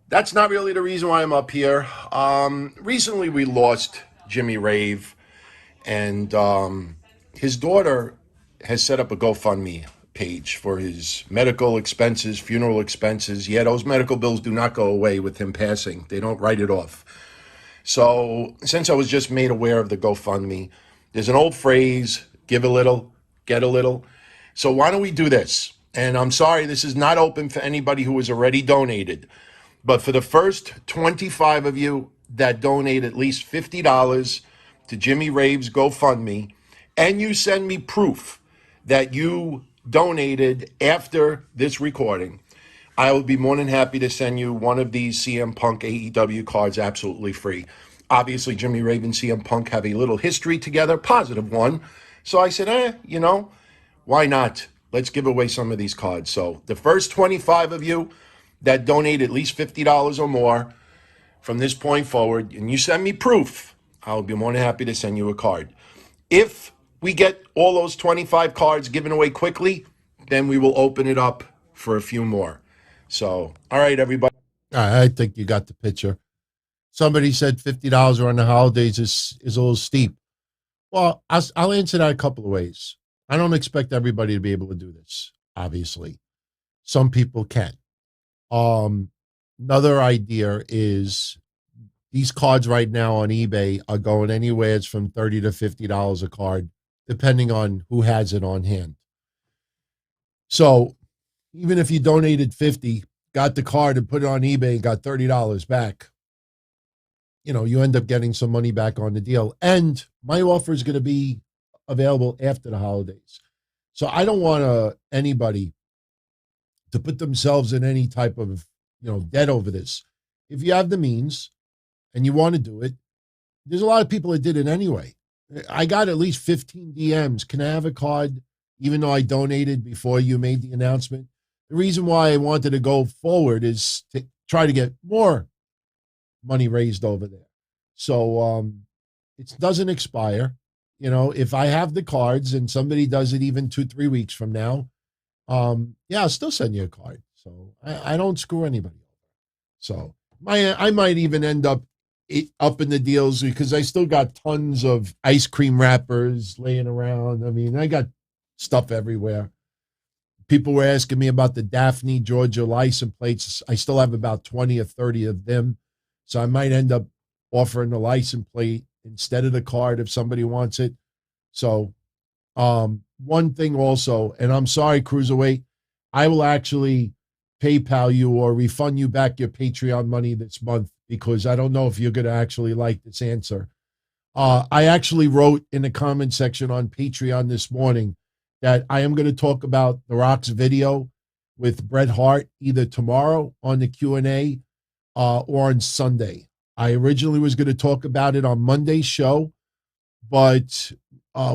That's not really the reason why I'm up here. Recently, we lost Jimmy Rave, and his daughter has set up a GoFundMe page for his medical expenses, funeral expenses. Yeah, those medical bills do not go away with him passing. They don't write it off. So since I was just made aware of the GoFundMe, there's an old phrase, give a little, get a little. So why don't we do this? And I'm sorry, this is not open for anybody who has already donated. But for the first 25 of you that donate at least $50 to Jimmy Rave's GoFundMe, and you send me proof that you donated after this recording, I will be more than happy to send you one of these CM Punk AEW cards absolutely free. Obviously, Jimmy Rave and CM Punk have a little history together, positive one. So I said, you know, why not? Let's give away some of these cards. So the first 25 of you that donate at least $50 or more from this point forward, and you send me proof, I'll be more than happy to send you a card. If we get all those 25 cards given away quickly, then we will open it up for a few more. So, all right, everybody. I think you got the picture. Somebody said $50 around the holidays is a little steep. Well, I'll answer that a couple of ways. I don't expect everybody to be able to do this, obviously. Some people can. Another idea is these cards right now on eBay are going anywhere from $30 to $50 a card, depending on who has it on hand. So even if you donated $50, got the card and put it on eBay and got $30 back, you know, you end up getting some money back on the deal. And my offer is going to be available after the holidays. So I don't want anybody to put themselves in any type of, you know, debt over this. If you have the means and you want to do it, there's a lot of people that did it anyway. I got at least 15 DMs. Can I have a card, even though I donated before you made the announcement? The reason why I wanted to go forward is to try to get more money raised over there. So it doesn't expire. You know, if I have the cards and somebody does it even 2-3 weeks from now, yeah, I'll still send you a card. So I don't screw anybody over. So I might even end up in the deals because I still got tons of ice cream wrappers laying around. I mean, I got stuff everywhere. People were asking me about the Daphne, Georgia license plates. I still have about 20 or 30 of them. So I might end up offering the license plate instead of the card if somebody wants it. So one thing also, and I'm sorry, Cruiserweight, I will actually PayPal you or refund you back your Patreon money this month because I don't know if you're going to actually like this answer. I actually wrote in the comment section on Patreon this morning that I am going to talk about The Rock's video with Bret Hart either tomorrow on the Q&A or on Sunday. I originally was going to talk about it on Monday's show, but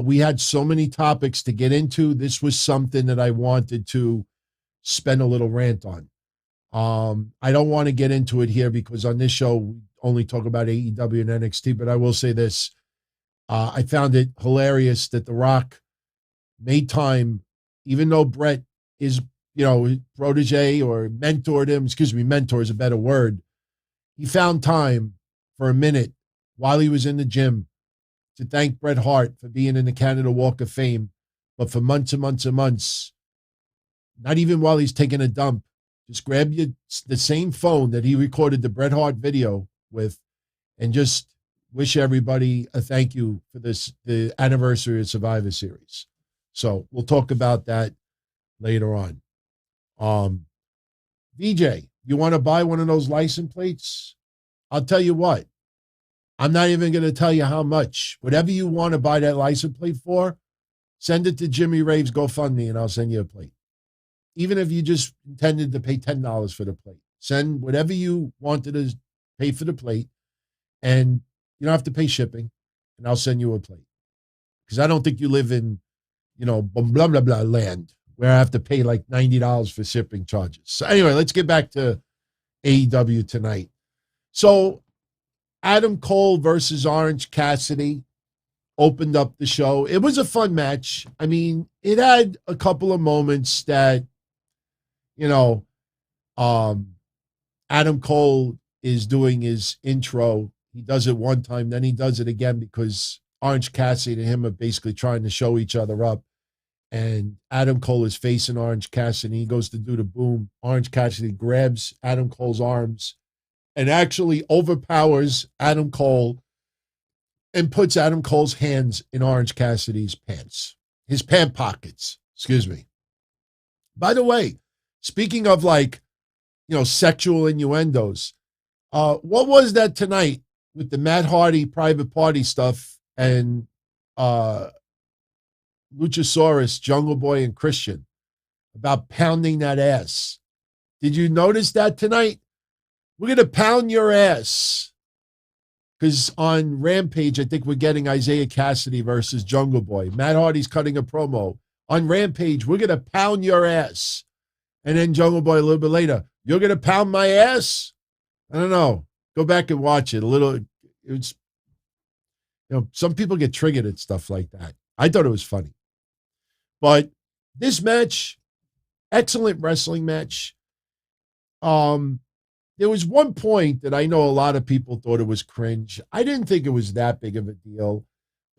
we had so many topics to get into. This was something that I wanted to spend a little rant on. I don't want to get into it here because on this show, we only talk about AEW and NXT, but I will say this. I found it hilarious that The Rock made time, even though Bret is, protege or mentored him. Excuse me, mentor is a better word. He found time for a minute while he was in the gym to thank Bret Hart for being in the Canada Walk of Fame, but for months and months and months, not even while he's taking a dump, just grab the same phone that he recorded the Bret Hart video with and just wish everybody a thank you for the anniversary of Survivor Series. So we'll talk about that later on. VJ, you want to buy one of those license plates? I'll tell you what. I'm not even going to tell you how much. Whatever you want to buy that license plate for, send it to Jimmy Rave's GoFundMe and I'll send you a plate. Even if you just intended to pay $10 for the plate. Send whatever you wanted to pay for the plate and you don't have to pay shipping and I'll send you a plate. Because I don't think you live in, blah, blah, blah land where I have to pay like $90 for shipping charges. So anyway, let's get back to AEW tonight. So Adam Cole versus Orange Cassidy opened up the show. It was a fun match. I mean, it had a couple of moments that, Adam Cole is doing his intro. He does it one time, then he does it again because Orange Cassidy and him are basically trying to show each other up. And Adam Cole is facing Orange Cassidy. He goes to do the boom. Orange Cassidy grabs Adam Cole's arms and actually overpowers Adam Cole and puts Adam Cole's hands in Orange Cassidy's pants. His pant pockets, excuse me. By the way, speaking of sexual innuendos, what was that tonight with the Matt Hardy private party stuff and Luchasaurus, Jungle Boy, and Christian about pounding that ass? Did you notice that tonight? We're going to pound your ass. Because on Rampage, I think we're getting Isaiah Cassidy versus Jungle Boy. Matt Hardy's cutting a promo. On Rampage, we're going to pound your ass. And then Jungle Boy a little bit later, you're going to pound my ass? I don't know. Go back and watch it. It's some people get triggered at stuff like that. I thought it was funny. But this match, excellent wrestling match. There was one point that I know a lot of people thought it was cringe. I didn't think it was that big of a deal,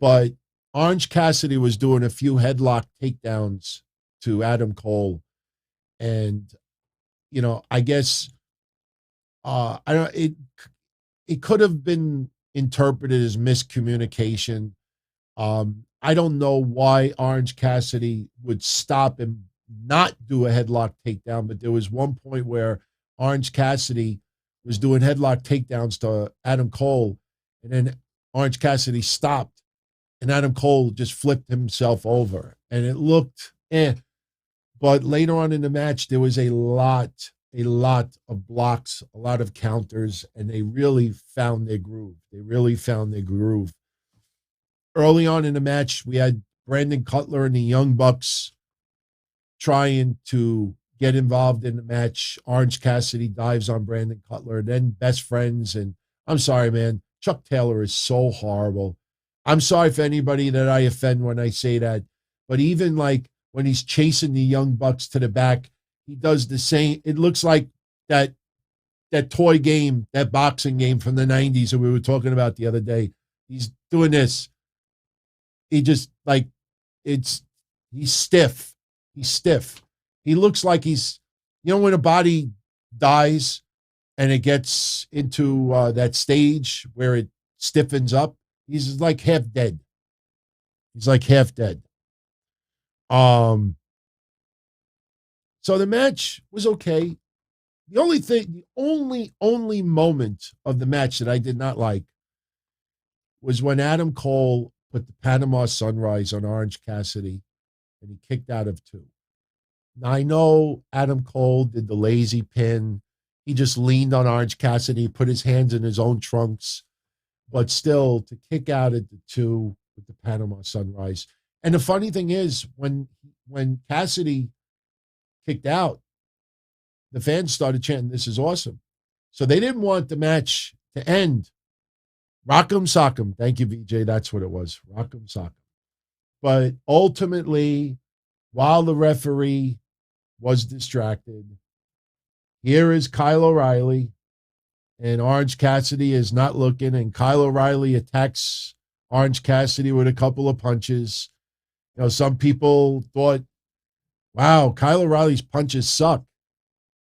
but Orange Cassidy was doing a few headlock takedowns to Adam Cole. And, I guess it could have been interpreted as miscommunication. I don't know why Orange Cassidy would stop and not do a headlock takedown, but there was one point where Orange Cassidy was doing headlock takedowns to Adam Cole, and then Orange Cassidy stopped, and Adam Cole just flipped himself over, and it looked But later on in the match, there was a lot of blocks, a lot of counters, and they really found their groove. Early on in the match, we had Brandon Cutler and the Young Bucks trying to get involved in the match. Orange Cassidy dives on Brandon Cutler, then best friends. And I'm sorry, man, Chuck Taylor is so horrible. I'm sorry for anybody that I offend when I say that. But even when he's chasing the Young Bucks to the back he does the same. It looks like that toy game, that boxing game from the 90s that we were talking about the other day. He's doing this. He just like, he's stiff. He's stiff. He looks like he's, when a body dies and it gets into that stage where it stiffens up, he's like half dead. He's like half dead. So the match was okay. The only moment of the match that I did not like was when Adam Cole put the Panama Sunrise on Orange Cassidy and he kicked out of 2. Now, I know Adam Cole did the lazy pin. He just leaned on Orange Cassidy, put his hands in his own trunks, but still to kick out at the 2 with the Panama Sunrise. And the funny thing is, when Cassidy kicked out, the fans started chanting, "This is awesome." So they didn't want the match to end. Rock'em sock'em. Thank you, VJ. That's what it was. Rock'em sock'em. But ultimately, while the referee was distracted, here is Kyle O'Reilly, and Orange Cassidy is not looking, and Kyle O'Reilly attacks Orange Cassidy with a couple of punches. Some people thought, wow, Kyle O'Reilly's punches suck.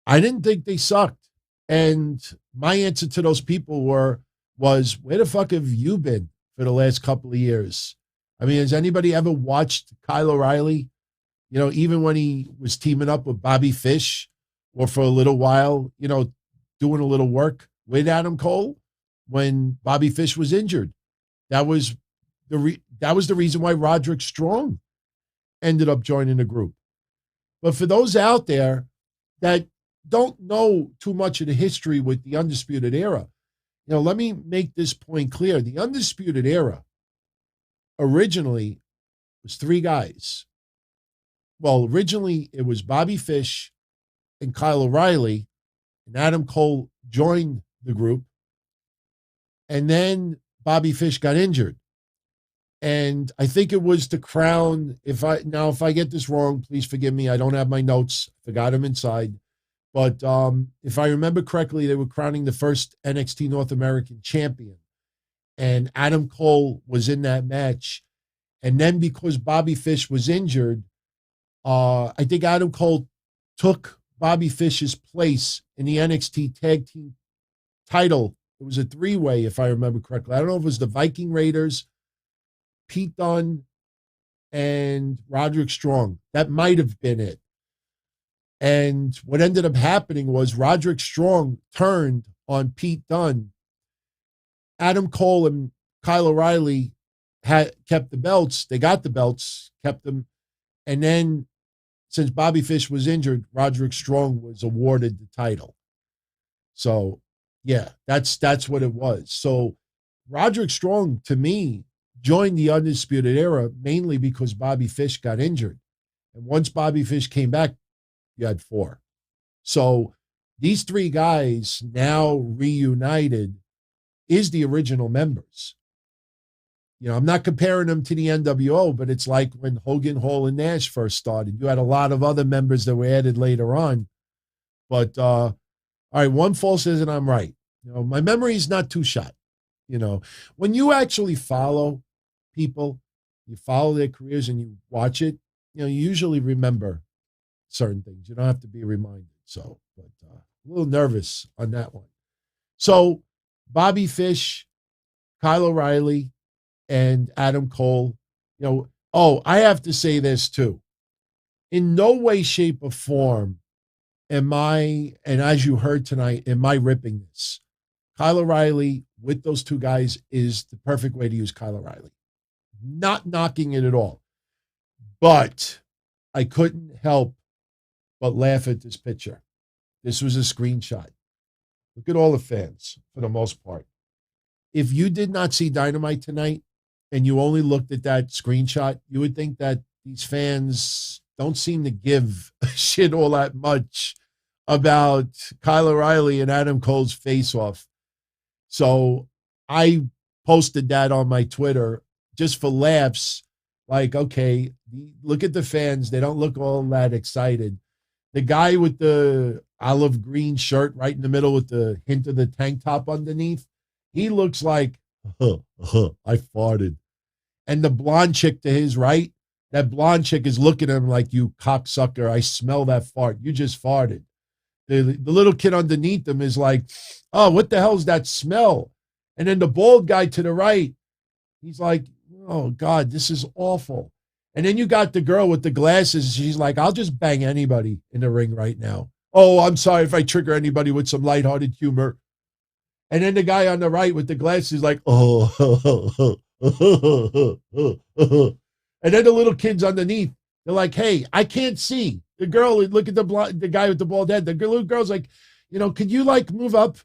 I didn't think they sucked. And my answer to those people was, where the fuck have you been for the last couple of years? I mean, has anybody ever watched Kyle O'Reilly? Even when he was teaming up with Bobby Fish or for a little while, doing a little work with Adam Cole when Bobby Fish was injured. That was the reason why Roderick Strong ended up joining the group. But for those out there that don't know too much of the history with the Undisputed Era, let me make this point clear. The Undisputed Era originally was 3 guys. Well, originally it was Bobby Fish and Kyle O'Reilly, and Adam Cole joined the group. And then Bobby Fish got injured. And I think it was to crown, if I get this wrong, please forgive me. I don't have my notes. Forgot them inside. But if I remember correctly, they were crowning the first NXT North American champion. And Adam Cole was in that match. And then because Bobby Fish was injured, I think Adam Cole took Bobby Fish's place in the NXT Tag Team title. It was a 3-way, if I remember correctly. I don't know if it was the Viking Raiders, Pete Dunne, and Roderick Strong. That might have been it. And what ended up happening was Roderick Strong turned on Pete Dunne. Adam Cole and Kyle O'Reilly kept the belts. They got the belts, kept them. And then since Bobby Fish was injured, Roderick Strong was awarded the title. So, yeah, that's what it was. So Roderick Strong, to me, joined the Undisputed Era mainly because Bobby Fish got injured. And once Bobby Fish came back, you had 4. So these 3 guys now reunited is the original members. I'm not comparing them to the NWO, but it's like when Hogan, Hall, and Nash first started. You had a lot of other members that were added later on. But, all right, one fall says that I'm right. My memory is not too shot. When you actually follow people, you follow their careers and you watch it, you usually remember certain things. You don't have to be reminded. So, but a little nervous on that one. So, Bobby Fish, Kyle O'Reilly, and Adam Cole, I have to say this too. In no way, shape, or form am I, and as you heard tonight, am I ripping this. Kyle O'Reilly with those 2 guys is the perfect way to use Kyle O'Reilly. Not knocking it at all. But I couldn't help but laugh at this picture. This was a screenshot. Look at all the fans, for the most part. If you did not see Dynamite tonight, and you only looked at that screenshot, you would think that these fans don't seem to give a shit all that much about Kyle O'Reilly and Adam Cole's face-off. So I posted that on my Twitter just for laughs. Like, okay, look at the fans. They don't look all that excited. The guy with the olive green shirt right in the middle with the hint of the tank top underneath, he looks like, I farted. And the blonde chick to his right, that blonde chick is looking at him like, you cocksucker, I smell that fart. You just farted. The little kid underneath them is like, oh, what the hell's that smell? And then the bald guy to the right, he's like, oh, God, this is awful. And then you got the girl with the glasses. She's like, I'll just bang anybody in the ring right now. Oh, I'm sorry if I trigger anybody with some lighthearted humor. And then the guy on the right with the glasses is like, oh. And then the little kids underneath, they're like, hey, I can't see. The girl, look at the guy with the bald head. The little girl's like, could you like move up?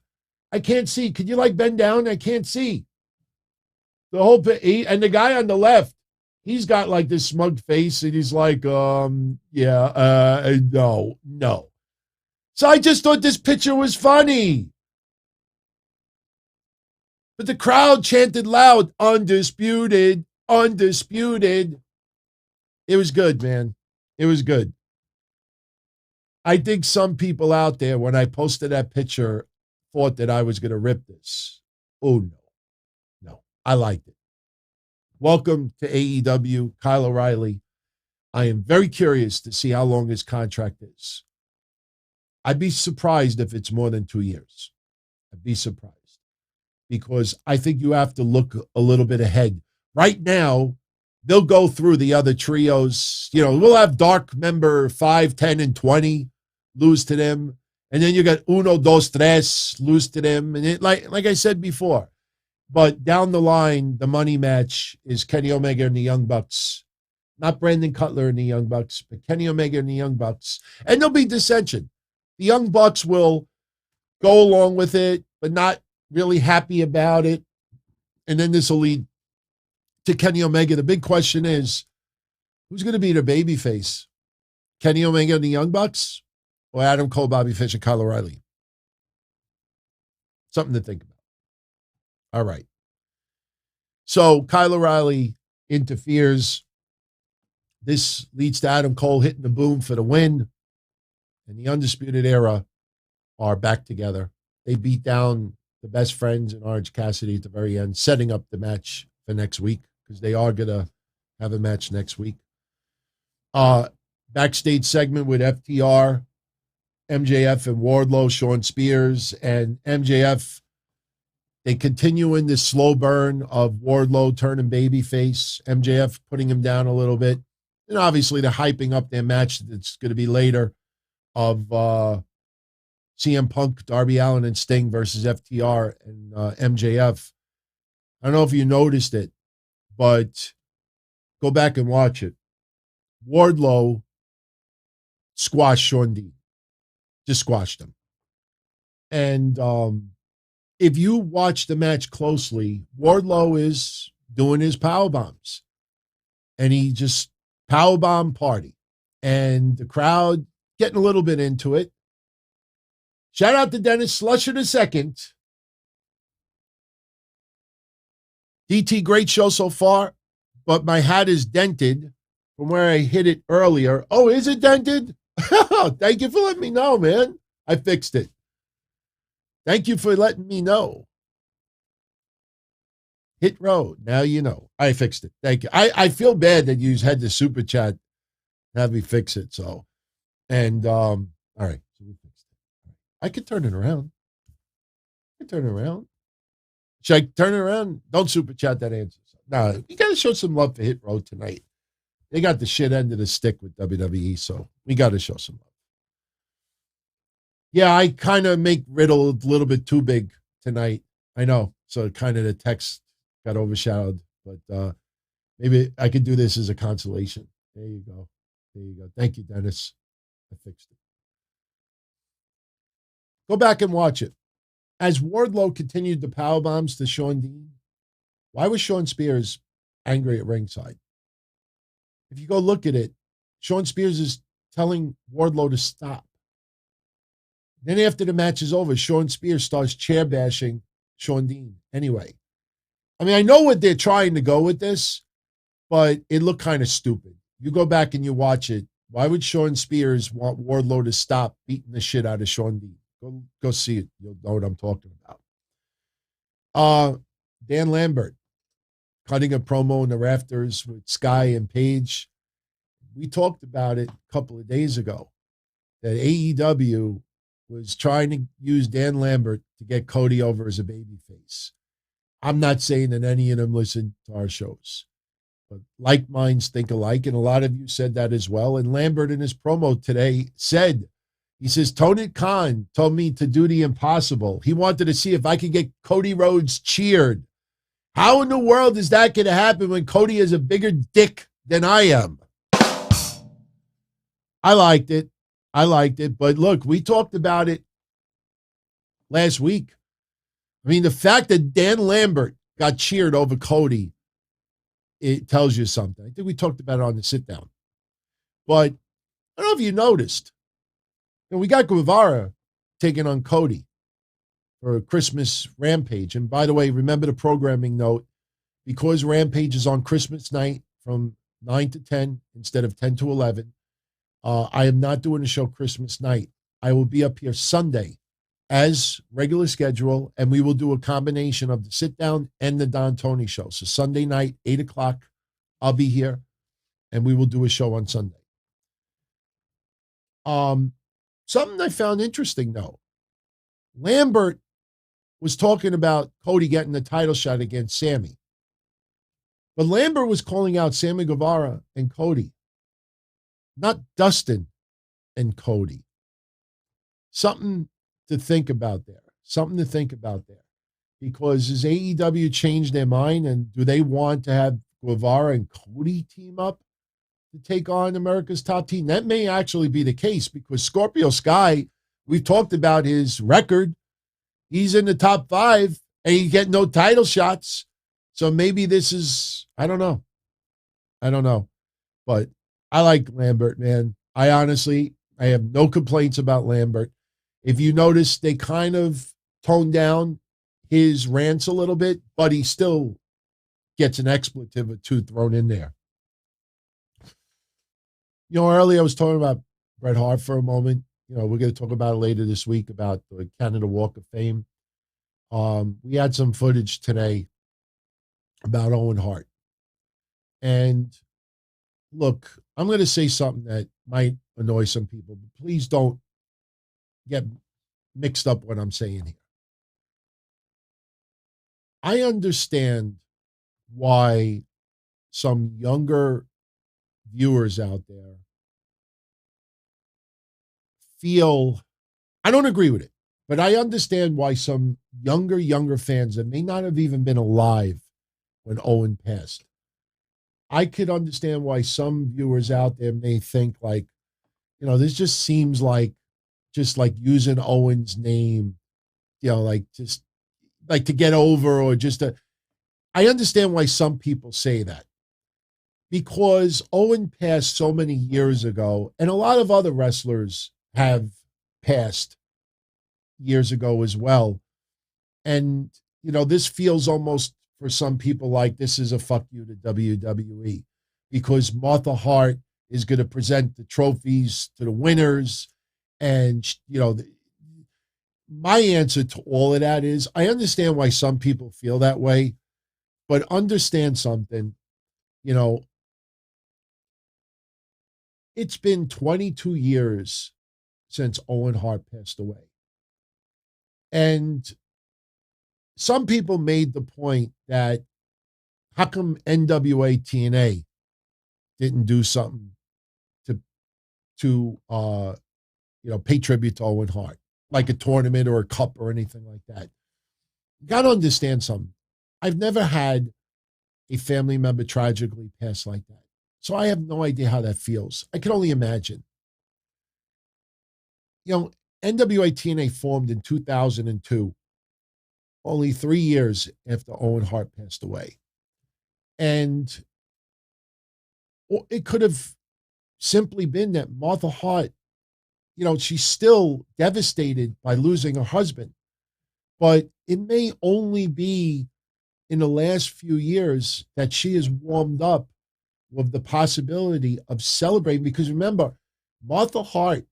I can't see. Could you like bend down? I can't see. The whole, and the guy on the left, he's got like this smug face and he's like, no. So I just thought this picture was funny. But the crowd chanted loud, undisputed, undisputed. It was good, man. It was good. I think some people out there, when I posted that picture, thought that I was going to rip this. Oh, no. No, I liked it. Welcome to AEW, Kyle O'Reilly. I am very curious to see how long his contract is. I'd be surprised if it's more than 2 years. I'd be surprised. Because I think you have to look a little bit ahead. Right now, they'll go through the other trios. We'll have Dark member 5, 10, and 20 lose to them. And then you got Uno, Dos, Tres lose to them. And it, like I said before, but down the line, the money match is Kenny Omega and the Young Bucks. Not Brandon Cutler and the Young Bucks, but Kenny Omega and the Young Bucks. And there'll be dissension. The Young Bucks will go along with it, but not really happy about it. And then this will lead to Kenny Omega. The big question is, who's going to be the babyface? Kenny Omega and the Young Bucks or Adam Cole, Bobby Fish, and Kyle O'Reilly? Something to think about. All right. So Kyle O'Reilly interferes. This leads to Adam Cole hitting the boom for the win. And the Undisputed Era are back together. They beat down the Best Friends and Orange Cassidy at the very end, setting up the match for next week because they are going to have a match next week. Backstage segment with FTR, MJF and Wardlow, Shawn Spears, and MJF. They continue in this slow burn of Wardlow turning babyface, MJF putting him down a little bit. And obviously they're hyping up their match that's going to be later of CM Punk, Darby Allin, and Sting versus FTR and MJF. I don't know if you noticed it, but go back and watch it. Wardlow squashed Shawn Dean. Just squashed him. And if you watch the match closely, Wardlow is doing his power bombs. And he just powerbomb party. And the crowd getting a little bit into it. Shout out to Dennis Slusher II. DT, great show so far, but my hat is dented from where I hit it earlier. Oh, is it dented? Thank you for letting me know, man. I fixed it. Thank you for letting me know. Hit road. Now you know. I fixed it. Thank you. I feel bad that you had the super chat to have me fix it. So, and all right. So we fixed it. I could turn it around. Should I turn it around? Don't super chat that answer. No, you got to show some love for Hit Road tonight. They got the shit end of the stick with WWE, so we got to show some love. Yeah, I kind of make Riddle a little bit too big tonight. I know. So kind of the text got overshadowed, but maybe I could do this as a consolation. There you go. Thank you, Dennis. I fixed it. Go back and watch it. As Wardlow continued the power bombs to Shawn Dean, why was Shawn Spears angry at ringside? If you go look at it, Shawn Spears is telling Wardlow to stop. Then after the match is over, Shawn Spears starts chair bashing Shawn Dean. Anyway, I mean, I know what they're trying to go with this, but it looked kind of stupid. You go back and you watch it. Why would Sean Spears want Wardlow to stop beating the shit out of Sean Dean? Go see it. You'll know what I'm talking about. Dan Lambert cutting a promo in the rafters with Sky and Page. We talked about it a couple of days ago that AEW was trying to use Dan Lambert to get Cody over as a babyface. I'm not saying that any of them listen to our shows, but like minds think alike, and a lot of you said that as well. And Lambert in his promo today he says, Tony Khan told me to do the impossible. He wanted to see if I could get Cody Rhodes cheered. How in the world is that going to happen when Cody is a bigger dick than I am? I liked it. But look, we talked about it last week. I mean, the fact that Dan Lambert got cheered over Cody, it tells you something. I think we talked about it on the sit down. But I don't know if you noticed. We got Guevara taking on Cody for a Christmas Rampage. And by the way, remember the programming note, because Rampage is on Christmas night from 9 to 10 instead of 10 to 11, I am not doing a show Christmas night. I will be up here Sunday as regular schedule, and we will do a combination of the sit-down and the Don Tony show. So Sunday night, 8 o'clock, I'll be here, and we will do a show on Sunday. Something I found interesting, though. Lambert was talking about Cody getting the title shot against Sammy. But Lambert was calling out Sammy Guevara and Cody, not Dustin and Cody. Something to think about there. Because has AEW changed their mind, and do they want to have Guevara and Cody team up to take on America's Top Team? That may actually be the case, because Scorpio Sky, we've talked about his record. He's in the top 5 and he get no title shots. So maybe this is, I don't know. But I like Lambert, man. I have no complaints about Lambert. If you notice, they kind of toned down his rants a little bit, but he still gets an expletive or two thrown in there. Earlier I was talking about Bret Hart for a moment. We're going to talk about it later this week about the Canada Walk of Fame. We had some footage today about Owen Hart. And look, I'm going to say something that might annoy some people, but please don't get mixed up what I'm saying here. I understand why some younger viewers out there feel, I don't agree with it, but I understand why some younger fans that may not have even been alive when Owen passed. I could understand why some viewers out there may think like, this just seems like using Owen's name, just like to get over, or just I understand why some people say that, because Owen passed so many years ago, and a lot of other wrestlers have passed years ago as well. And, this feels almost for some people like this is a fuck you to WWE, because Martha Hart is going to present the trophies to the winners. And, my answer to all of that is I understand why some people feel that way, but understand something, it's been 22 years since Owen Hart passed away. And some people made the point that how come NWA TNA didn't do something to pay tribute to Owen Hart, like a tournament or a cup or anything like that. You got to understand something. I've never had a family member tragically pass like that. So I have no idea how that feels. I can only imagine. NWA TNA formed in 2002, only 3 years after Owen Hart passed away. And it could have simply been that Martha Hart, she's still devastated by losing her husband. But it may only be in the last few years that she has warmed up with the possibility of celebrating, because remember, Martha Hart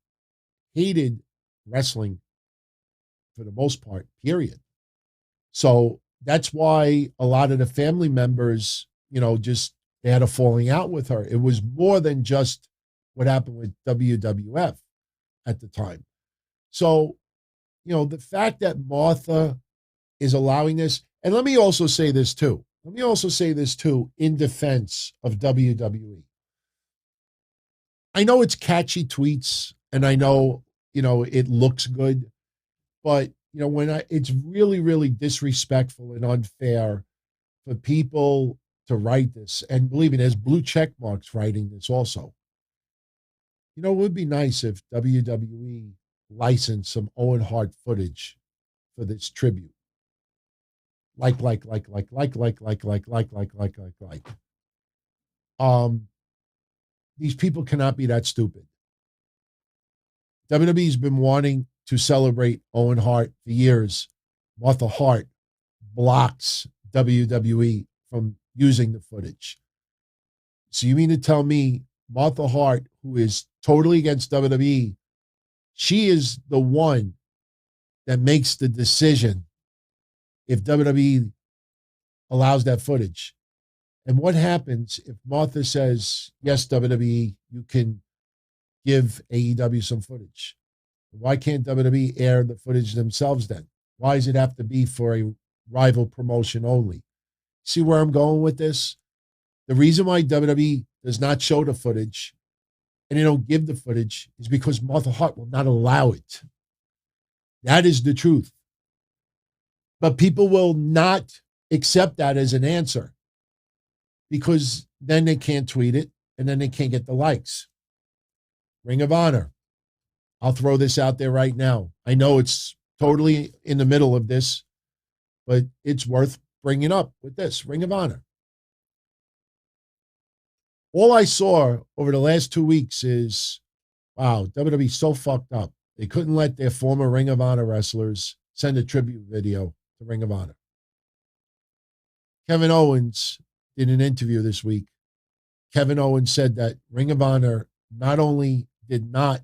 hated wrestling for the most part, period. So that's why a lot of the family members, just they had a falling out with her. It was more than just what happened with WWF at the time. So, the fact that Martha is allowing this, and let me also say this too. In defense of WWE. I know it's catchy tweets, and I know, it looks good, but, it's really, really disrespectful and unfair for people to write this. And believe me, there's blue check marks writing this also. It would be nice if WWE licensed some Owen Hart footage for this tribute. Like. These people cannot be that stupid. WWE's been wanting to celebrate Owen Hart for years. Martha Hart blocks WWE from using the footage. So you mean to tell me Martha Hart, who is totally against WWE, she is the one that makes the decision if WWE allows that footage? And what happens if Martha says, yes, WWE, you can give AEW some footage? Why can't WWE air the footage themselves then? Why does it have to be for a rival promotion only? See where I'm going with this? The reason why WWE does not show the footage and they don't give the footage is because Martha Hart will not allow it. That is the truth. But people will not accept that as an answer because then they can't tweet it and then they can't get the likes. Ring of Honor. I'll throw this out there right now. I know it's totally in the middle of this, but it's worth bringing up with this. Ring of Honor. All I saw over the last 2 weeks is, wow, WWE so fucked up. They couldn't let their former Ring of Honor wrestlers send a tribute video to Ring of Honor. Kevin Owens did an interview this week. Kevin Owens said that Ring of Honor not only did not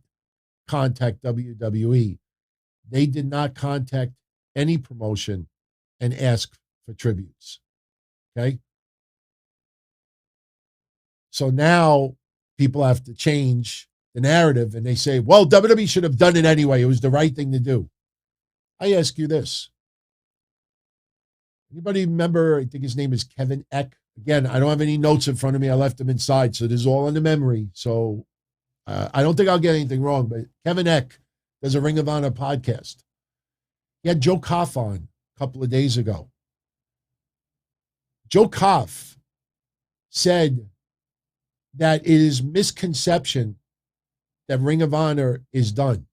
contact WWE, they did not contact any promotion and ask for tributes. Okay? So now people have to change the narrative and they say, well, WWE should have done it anyway. It was the right thing to do. I ask you this. Anybody remember, I think his name is Kevin Eck. Again, I don't have any notes in front of me. I left them inside, so this is all in the memory. So I don't think I'll get anything wrong, but Kevin Eck does a Ring of Honor podcast. He had Joe Koff on a couple of days ago. Joe Koff said that it is misconception that Ring of Honor is done.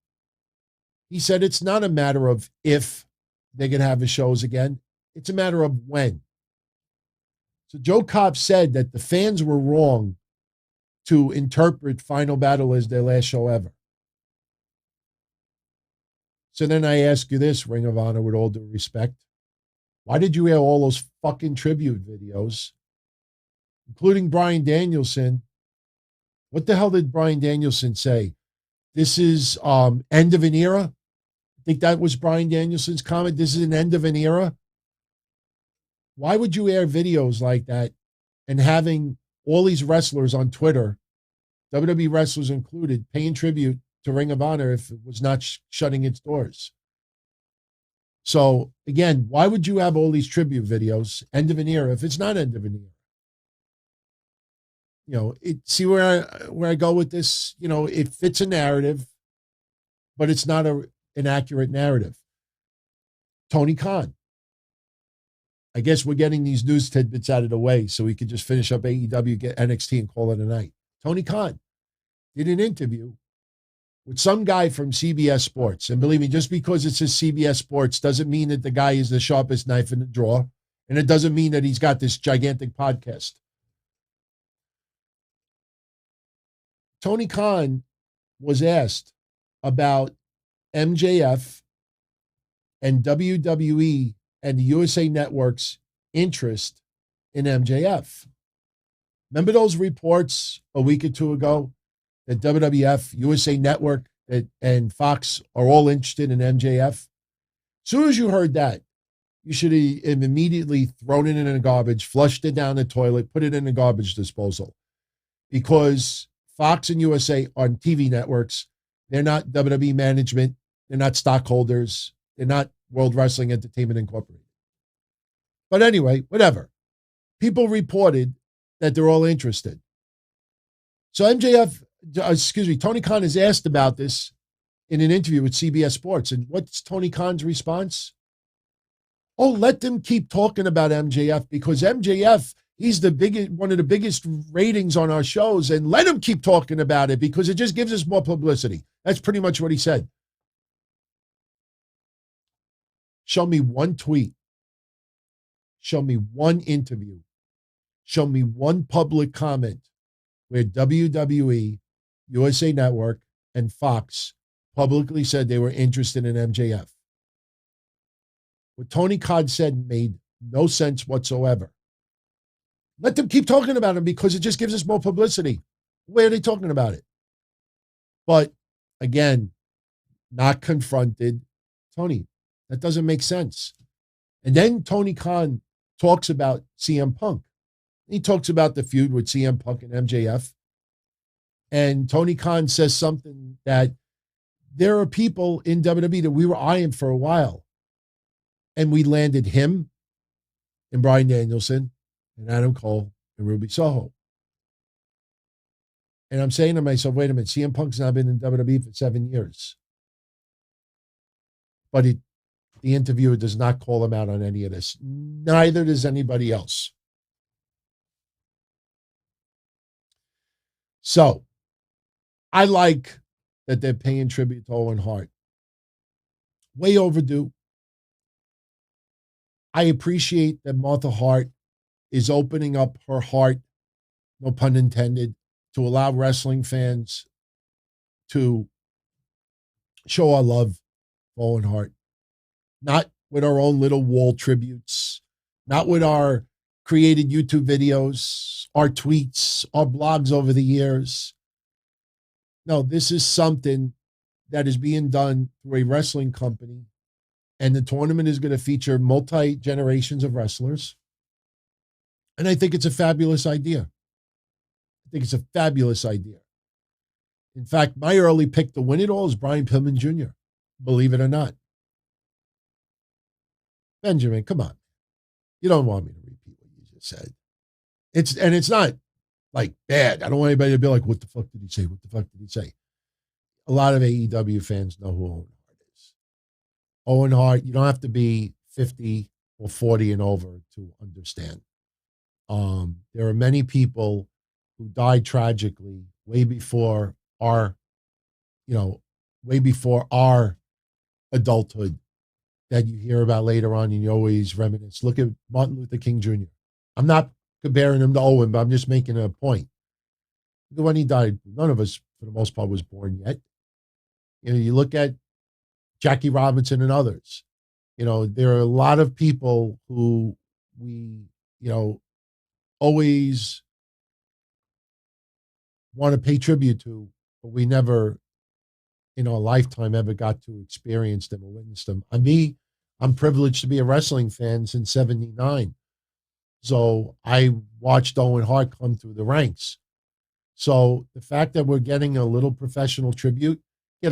He said it's not a matter of if they can have the shows again. It's a matter of when. So Joe Koff said that the fans were wrong to interpret Final Battle as their last show ever. So then I ask you this, Ring of Honor, with all due respect. Why did you air all those fucking tribute videos, including Bryan Danielson? What the hell did Bryan Danielson say? This is end of an era? I think that was Bryan Danielson's comment. This is an end of an era. Why would you air videos like that and having all these wrestlers on Twitter, WWE wrestlers included, paying tribute to Ring of Honor if it was not shutting its doors? So again, why would you have all these tribute videos, end of an era, if it's not end of an era? See where I go with this? It fits a narrative, but it's not an accurate narrative. Tony Khan. I guess we're getting these news tidbits out of the way so we could just finish up AEW, get NXT, and call it a night. Tony Khan did an interview with some guy from CBS Sports. And believe me, just because it says CBS Sports doesn't mean that the guy is the sharpest knife in the drawer. And it doesn't mean that he's got this gigantic podcast. Tony Khan was asked about MJF and WWE and the USA Network's interest in MJF. Remember those reports a week or two ago that WWF, USA Network, and Fox are all interested in MJF? As soon as you heard that, you should have immediately thrown it in the garbage, flushed it down the toilet, put it in the garbage disposal. Because Fox and USA are TV networks. They're not WWE management. They're not stockholders. They're not World Wrestling Entertainment Incorporated. But anyway, whatever. People reported that they're all interested. So Tony Khan is asked about this in an interview with CBS Sports. And what's Tony Khan's response? Oh, let them keep talking about MJF because MJF, he's one of the biggest ratings on our shows, and let him keep talking about it because it just gives us more publicity. That's pretty much what he said. Show me one tweet. Show me one interview. Show me one public comment where WWE, USA Network, and Fox publicly said they were interested in MJF. What Tony Khan said made no sense whatsoever. Let them keep talking about him because it just gives us more publicity. Where are they talking about it? But again, not confronted. Tony, that doesn't make sense. And then Tony Khan talks about CM Punk. He talks about the feud with CM Punk and MJF. And Tony Khan says something that there are people in WWE that we were eyeing for a while. And we landed him and Bryan Danielson and Adam Cole and Ruby Soho. And I'm saying to myself, wait a minute, CM Punk's now been in WWE for 7 years. But the interviewer does not call him out on any of this. Neither does anybody else. So I like that they're paying tribute to Owen Hart. Way overdue. I appreciate that Martha Hart is opening up her heart, no pun intended, to allow wrestling fans to show our love for Owen Hart. Not with our own little wall tributes, not with our created YouTube videos, our tweets, our blogs over the years. No, this is something that is being done through a wrestling company, and the tournament is going to feature multi-generations of wrestlers. And I think it's a fabulous idea. In fact, my early pick to win it all is Brian Pillman Jr., believe it or not. Benjamin, come on. You don't want me to repeat what you just said. It's not like bad. I don't want anybody to be like, what the fuck did he say? What the fuck did he say? A lot of AEW fans know who Owen Hart is. Owen Hart, you don't have to be 50 or 40 and over to understand. There are many people who died tragically way before our adulthood that you hear about later on and you always reminisce. Look at Martin Luther King Jr. I'm not comparing him to Owen, but I'm just making a point. When he died, none of us, for the most part, was born yet. You look at Jackie Robinson and others. There are a lot of people who we, always want to pay tribute to, but we never in our lifetime ever got to experience them or witness them. I'm privileged to be a wrestling fan since 79. So I watched Owen Hart come through the ranks. So the fact that we're getting a little professional tribute,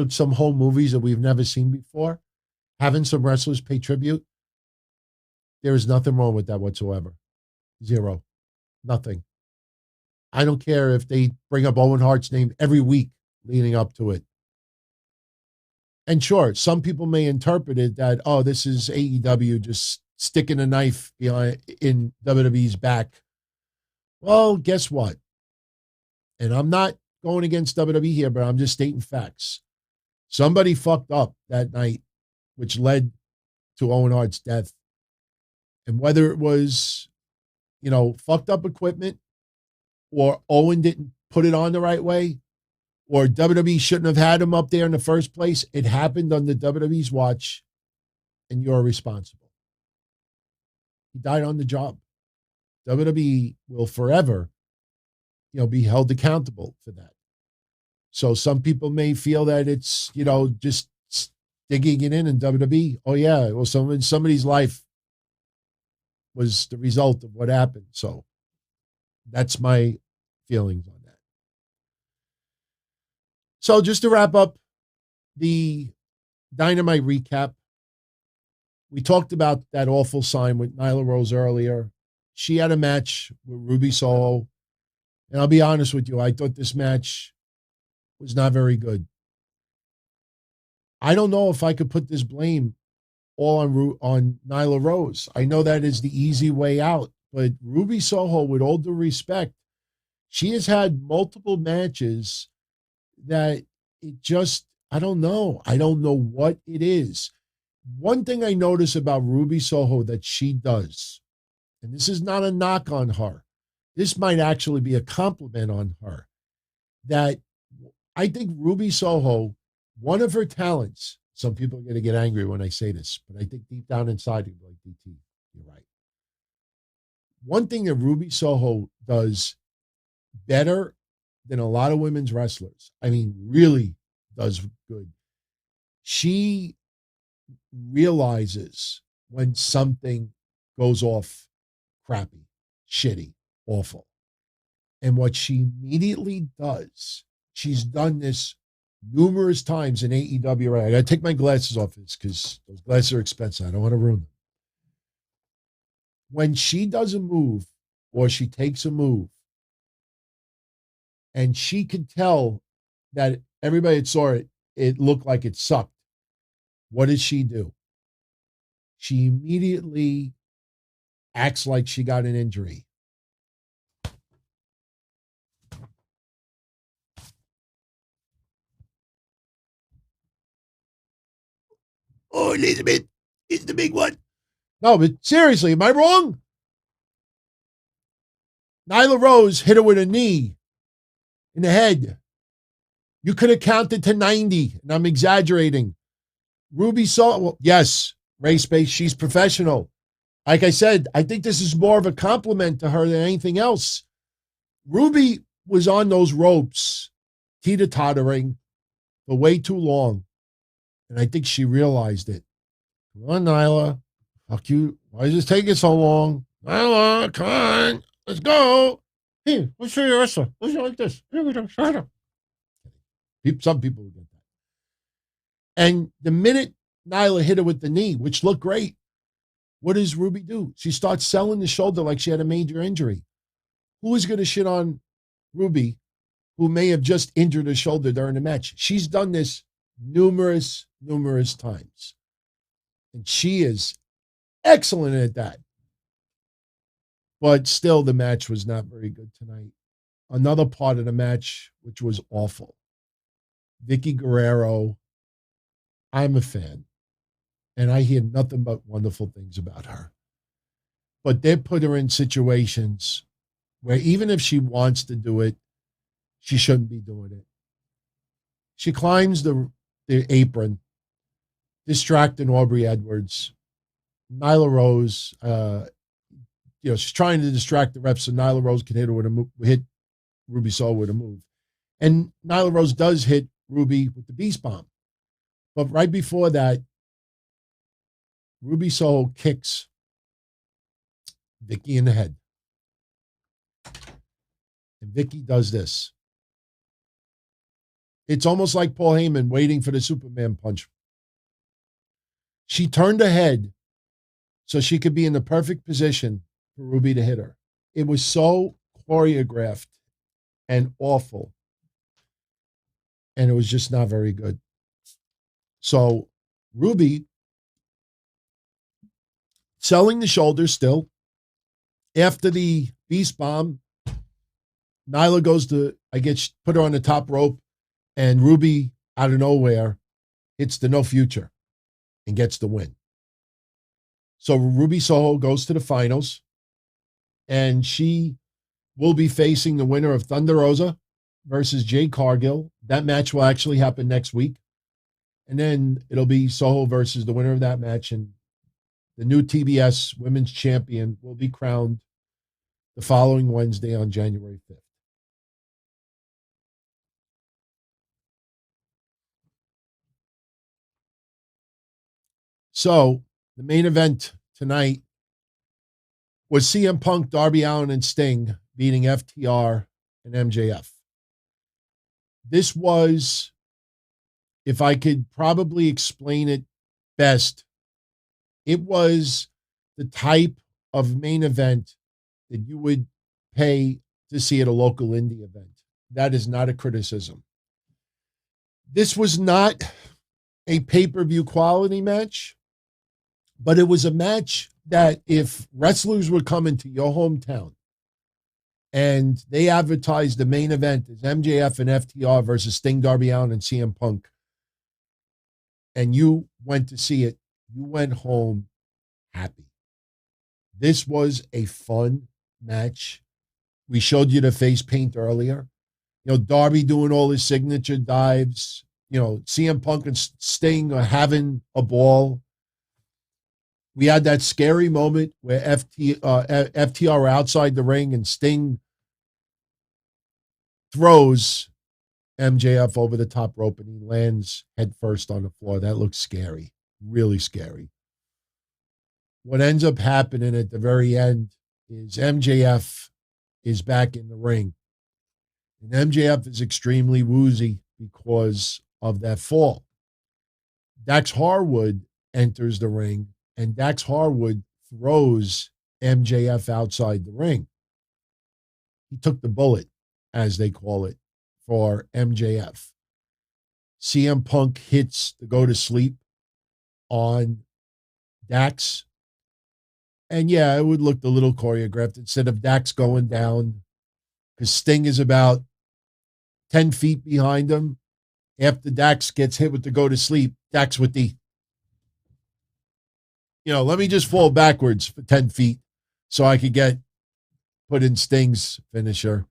some home movies that we've never seen before, having some wrestlers pay tribute, there is nothing wrong with that whatsoever. Zero. Nothing. I don't care if they bring up Owen Hart's name every week leading up to it. And sure, some people may interpret it that, oh, this is AEW just sticking a knife in WWE's back. Well, guess what? And I'm not going against WWE here, but I'm just stating facts. Somebody fucked up that night, which led to Owen Hart's death. And whether it was, fucked up equipment, or Owen didn't put it on the right way, or WWE shouldn't have had him up there in the first place, it happened on the WWE's watch, and you're responsible. He died on the job. WWE will forever be held accountable for that. So some people may feel that it's, just digging it in WWE. Oh yeah, well, somebody's life was the result of what happened. So that's my feelings on that. So just to wrap up the Dynamite recap, we talked about that awful sign with Nyla Rose earlier. She had a match with Ruby Soho. And I'll be honest with you, I thought this match was not very good. I don't know if I could put this blame all on Nyla Rose. I know that is the easy way out, but Ruby Soho, with all due respect, she has had multiple matches that it just, I don't know. I don't know what it is. One thing I notice about Ruby Soho that she does, and this is not a knock on her, this might actually be a compliment on her, that I think Ruby Soho, one of her talents, some people are going to get angry when I say this, but I think deep down inside, you're like, DT, you're right. One thing that Ruby Soho does better than a lot of women's wrestlers, I mean, really does good. She realizes when something goes off crappy, shitty, awful. And what she immediately does, she's done this numerous times in AEW. I got to take my glasses off this because those glasses are expensive. I don't want to ruin them. When she does a move or she takes a move and she could tell that everybody that saw it, it looked like it sucked, what does she do? She immediately acts like she got an injury. Oh, Elizabeth is the big one. No, but seriously, am I wrong? Nyla Rose hit her with a knee in the head. You could have counted to 90, and I'm exaggerating. Ruby saw, well, yes, race-based, she's professional. Like I said, I think this is more of a compliment to her than anything else. Ruby was on those ropes, teeter-tottering for way too long, and I think she realized it. Come on, Nyla. Fuck you. Why is this taking so long? Nyla, come on. Let's go. Hey, let's show you a wrestler. Let's go like this. Here we go. Shut up. Some people will get that. And the minute Nyla hit her with the knee, which looked great, what does Ruby do? She starts selling the shoulder like she had a major injury. Who is going to shit on Ruby, who may have just injured her shoulder during the match? She's done this numerous times. And she is excellent at that. But still, the match was not very good tonight. Another part of the match, which was awful. Vicky Guerrero, I'm a fan. And I hear nothing but wonderful things about her. But they put her in situations where even if she wants to do it, she shouldn't be doing it. She climbs the apron, distracting Aubrey Edwards. Nyla Rose, she's trying to distract the ref so Nyla Rose can hit her with a move, hit Ruby Soho with a move. And Nyla Rose does hit Ruby with the Beast Bomb. But right before that, Ruby Soho kicks Vicky in the head. And Vicky does this. It's almost like Paul Heyman waiting for the Superman punch. She turned her head so she could be in the perfect position for Ruby to hit her. It was so choreographed and awful. And it was just not very good. So Ruby selling the shoulder still. After the Beast Bomb, Nyla goes to, put her on the top rope, and Ruby, out of nowhere, hits the No Future and gets the win. So Ruby Soho goes to the finals, and she will be facing the winner of Thunder Rosa versus Jade Cargill. That match will actually happen next week. And then it'll be Soho versus the winner of that match, and the new TBS Women's Champion will be crowned the following Wednesday on January 5th. So the main event tonight was CM Punk, Darby Allin, and Sting beating FTR and MJF. This was, if I could probably explain it best, it was the type of main event that you would pay to see at a local indie event. That is not a criticism. This was not a pay-per-view quality match, but it was a match that if wrestlers were coming to your hometown and they advertised the main event as MJF and FTR versus Sting, Darby Allin, and CM Punk, and you went to see it, you went home happy. This was a fun match. We showed you the face paint earlier. You know, Darby doing all his signature dives. You know, CM Punk and Sting are having a ball. We had that scary moment where FTR are outside the ring and Sting throws MJF over the top rope and he lands head first on the floor. That looks scary, really scary. What ends up happening at the very end is MJF is back in the ring. And MJF is extremely woozy because of that fall. Dax Harwood enters the ring, and Dax Harwood throws MJF outside the ring. He took the bullet, as they call it, for MJF. CM Punk hits the go to sleep on Dax. And yeah, it would look a little choreographed instead of Dax going down, because Sting is about 10 feet behind him. After Dax gets hit with the go to sleep, Dax with the, let me just fall backwards for 10 feet so I could put in Sting's finisher.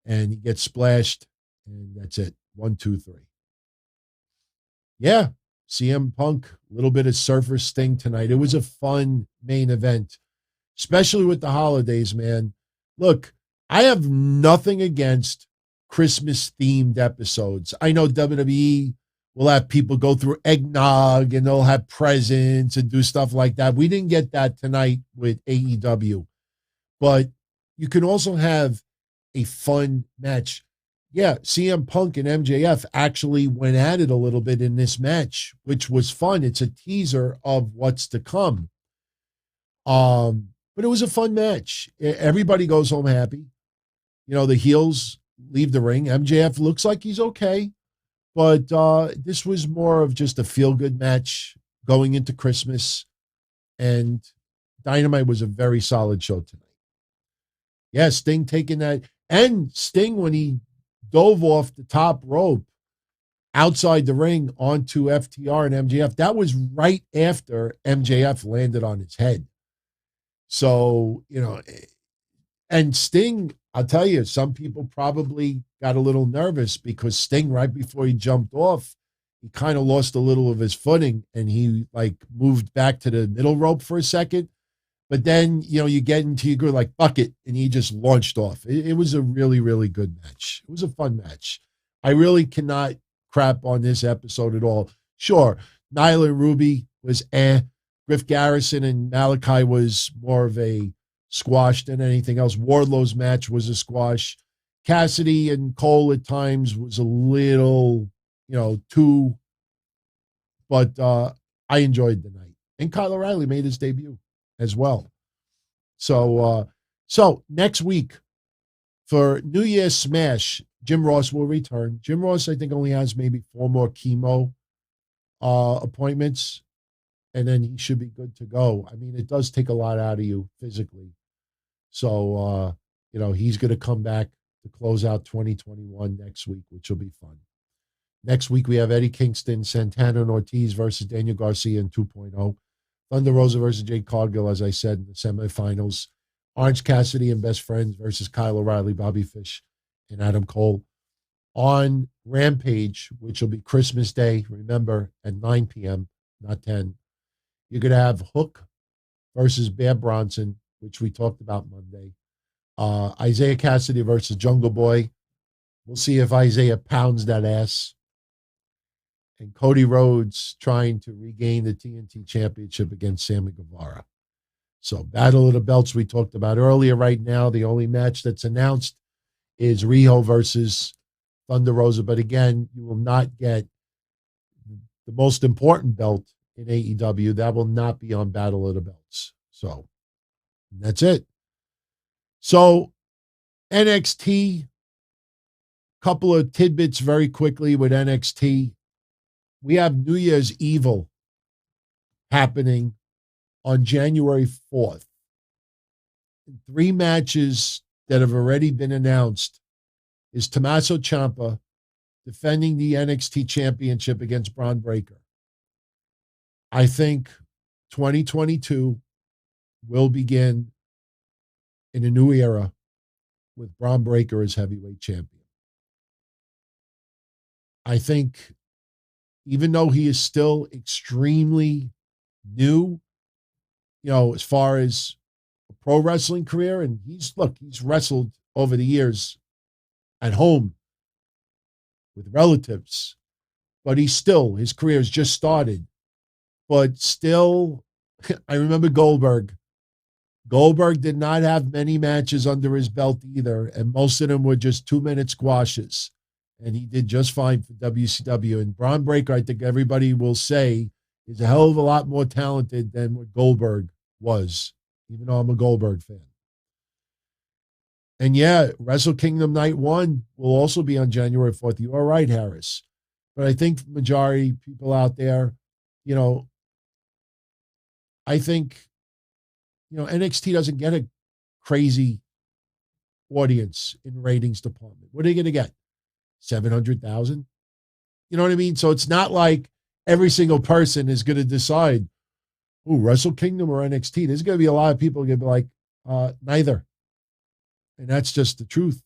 And he gets splashed, and that's it. 1, 2, 3. Yeah, CM Punk, a little bit of Surfer Sting tonight. It was a fun main event, especially with the holidays, man. Look, I have nothing against Christmas-themed episodes. I know WWE will have people go through eggnog, and they'll have presents and do stuff like that. We didn't get that tonight with AEW. But you can also have a fun match. Yeah, CM Punk and MJF actually went at it a little bit in this match, which was fun. It's a teaser of what's to come. But it was a fun match. Everybody goes home happy. The heels leave the ring. MJF looks like he's okay, but this was more of just a feel-good match going into Christmas, and Dynamite was a very solid show tonight. Yeah, Sting taking that, and Sting, when he dove off the top rope outside the ring onto FTR and MJF, that was right after MJF landed on his head. So, and Sting, I'll tell you, some people probably got a little nervous because Sting, right before he jumped off, he kind of lost a little of his footing and he moved back to the middle rope for a second. But then, you get into your groove like bucket and he just launched off. It was a really, really good match. It was a fun match. I really cannot crap on this episode at all. Sure, Nyla and Ruby was Griff Garrison and Malachi was more of a squash than anything else. Wardlow's match was a squash. Cassidy and Cole at times was a little, too, but I enjoyed the night. And Kyle O'Reilly made his debut as well. So next week for New Year's Smash, Jim Ross will return. Jim Ross, I think, only has maybe 4 more chemo appointments, and then he should be good to go. I mean, it does take a lot out of you physically. So, he's going to come back to close out 2021 next week, which will be fun. Next week, we have Eddie Kingston, Santana and Ortiz versus Daniel Garcia in 2.0. Thunder Rosa versus Jade Cargill, as I said, in the semifinals. Orange Cassidy and Best Friends versus Kyle O'Reilly, Bobby Fish, and Adam Cole. On Rampage, which will be Christmas Day, remember, at 9 p.m., not 10, you're going to have Hook versus Bear Bronson, which we talked about Monday. Isaiah Cassidy versus Jungle Boy. We'll see if Isaiah pounds that ass. and Cody Rhodes trying to regain the TNT Championship against Sammy Guevara. So Battle of the Belts we talked about earlier. Right now, the only match that's announced is Riho versus Thunder Rosa. But again, you will not get the most important belt in AEW. That will not be on Battle of the Belts. So that's it. So NXT, couple of tidbits very quickly with NXT. We have New Year's Evil happening on January 4th. 3 matches that have already been announced is Tommaso Ciampa defending the NXT Championship against Bron Breakker. I think 2022 will begin in a new era with Bron Breakker as heavyweight champion. I think even though he is still extremely new, as far as a pro wrestling career, and he's wrestled over the years at home with relatives, but his career has just started. But still, I remember Goldberg. Goldberg did not have many matches under his belt either, and most of them were just 2-minute squashes. And he did just fine for WCW. And Bron Breakker, I think everybody will say, is a hell of a lot more talented than what Goldberg was, even though I'm a Goldberg fan. And yeah, Wrestle Kingdom Night 1 will also be on January 4th. You are right, Harris. But I think majority people out there, I think, NXT doesn't get a crazy audience in ratings department. What are they going to get? 700,000? You know what I mean? So it's not like every single person is going to decide, Wrestle Kingdom or NXT. There's going to be a lot of people going to be like, neither. And that's just the truth.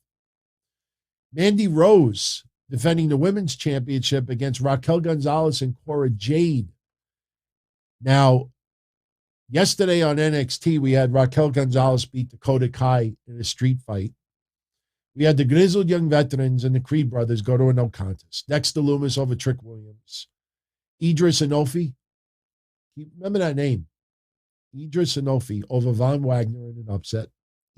Mandy Rose defending the women's championship against Raquel Gonzalez and Cora Jade. Now, yesterday on NXT, we had Raquel Gonzalez beat Dakota Kai in a street fight. We had the Grizzled Young Veterans and the Creed brothers go to a no contest. Dexter Loomis over Trick Williams. Idris Inofi. Remember that name. Idris Inofi over Von Wagner in an upset.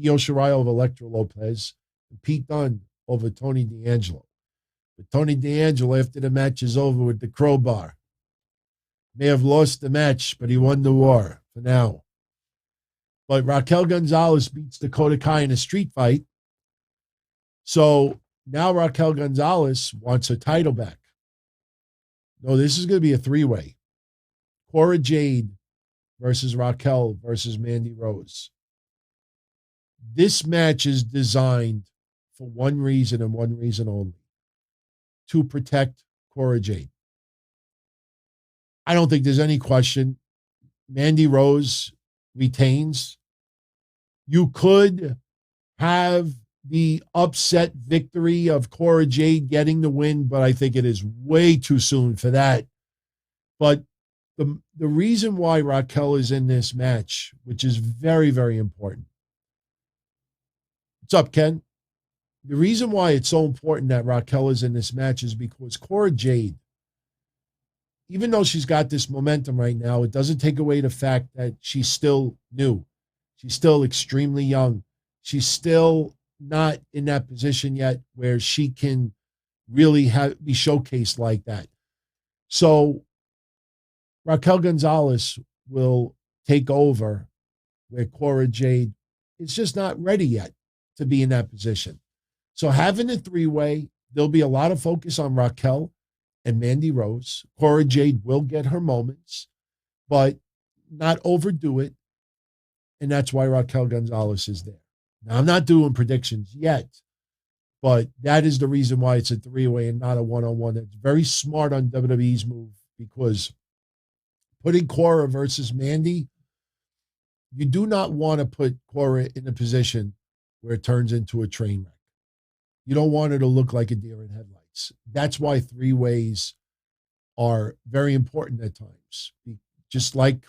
Io Shirai over Elektra Lopez. And Pete Dunne over Tony D'Angelo. But Tony D'Angelo, after the match is over with the crowbar, may have lost the match, but he won the war for now. But Raquel Gonzalez beats Dakota Kai in a street fight. So now Raquel Gonzalez wants her title back. No, this is going to be a 3-way. Cora Jade versus Raquel versus Mandy Rose. This match is designed for one reason and one reason only: to protect Cora Jade. I don't think there's any question. Mandy Rose retains. You could have the upset victory of Cora Jade getting the win, but I think it is way too soon for that. But the reason why Raquel is in this match, which is very, very important. What's up, Ken? The reason why it's so important that Raquel is in this match is because Cora Jade, even though she's got this momentum right now, it doesn't take away the fact that she's still new. She's still extremely young. She's still not in that position yet where she can really be showcased like that. So Raquel Gonzalez will take over where Cora Jade is just not ready yet to be in that position. So having a 3-way, there'll be a lot of focus on Raquel and Mandy Rose. Cora Jade will get her moments, but not overdo it. And that's why Raquel Gonzalez is there. Now, I'm not doing predictions yet, but that is the reason why it's a 3-way and not a 1-on-1. It's very smart on WWE's move, because putting Cora versus Mandy, you do not want to put Cora in a position where it turns into a train wreck. You don't want her to look like a deer in headlights. That's why 3-ways are very important at times. Just like,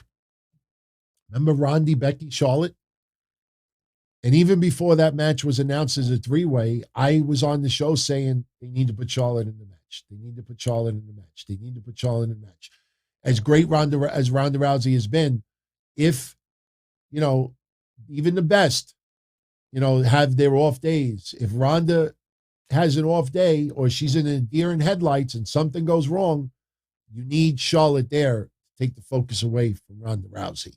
remember Ronda, Becky, Charlotte? And even before that match was announced as a 3-way, I was on the show saying they need to put Charlotte in the match. match. They need to put Charlotte in the match. They need to put Charlotte in the match. As great as Ronda Rousey has been, if, even the best, have their off days. If Ronda has an off day or she's in a deer in headlights and something goes wrong, you need Charlotte there to take the focus away from Ronda Rousey.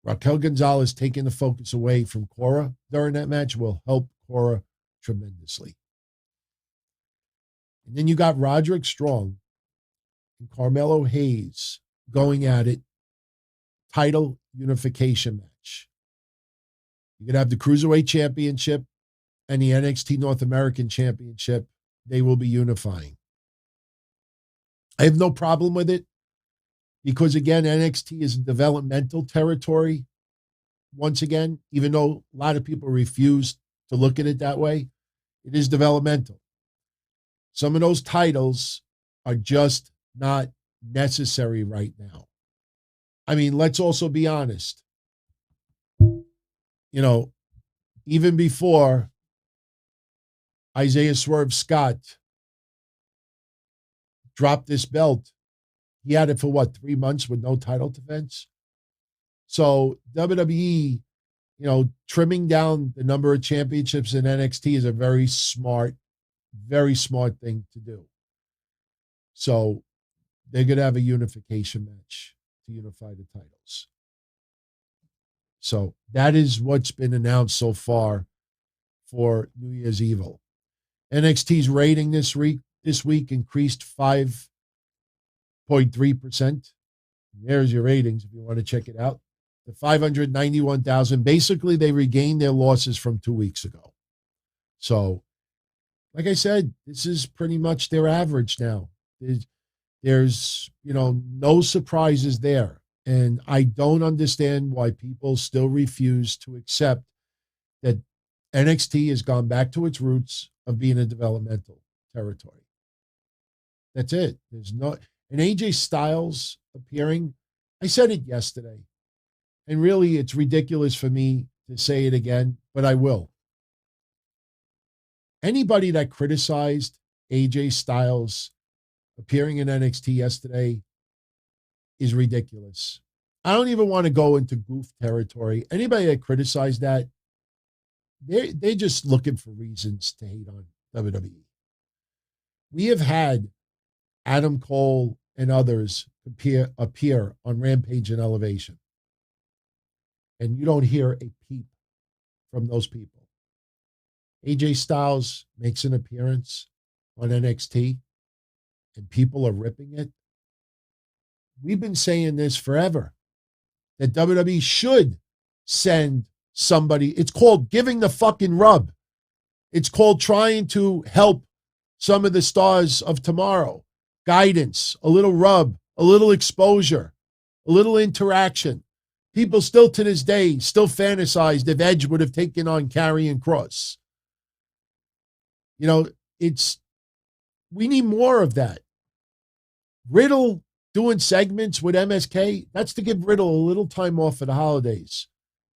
Raquel Gonzalez taking the focus away from Cora during that match will help Cora tremendously. And then you got Roderick Strong and Carmelo Hayes going at it. Title unification match. You're going to have the Cruiserweight Championship and the NXT North American Championship. They will be unifying. I have no problem with it because, again, NXT is developmental territory. Once again, even though a lot of people refuse to look at it that way, it is developmental. Some of those titles are just not necessary right now. I mean, let's also be honest. Even before Isaiah Swerve Scott dropped this belt, he had it for 3 months with no title defense. So WWE, trimming down the number of championships in NXT is a very smart thing to do. So they're going to have a unification match to unify the titles. So that is what's been announced so far for New Year's Evil. NXT's rating this week increased 5.3%. There's your ratings if you want to check it out. To 591,000. Basically, they regained their losses from 2 weeks ago. So, like I said, this is pretty much their average now. There's no surprises there. And I don't understand why people still refuse to accept that NXT has gone back to its roots of being a developmental territory. That's it. There's no, and AJ Styles appearing, I said it yesterday, and really it's ridiculous for me to say it again, but I will. Anybody that criticized AJ Styles appearing in NXT yesterday is ridiculous. I don't even want to go into goof territory. Anybody that criticized that, they're just looking for reasons to hate on WWE. We have had Adam Cole and others appear on Rampage and Elevation. And you don't hear a peep from those people. AJ Styles makes an appearance on NXT and people are ripping it. We've been saying this forever, that WWE should send somebody. It's called giving the fucking rub. It's called trying to help some of the stars of tomorrow. Guidance, a little rub, a little exposure, a little interaction. People still to this day still fantasized if Edge would have taken on Karrion Kross. We need more of that. Riddle doing segments with MSK, that's to give Riddle a little time off for the holidays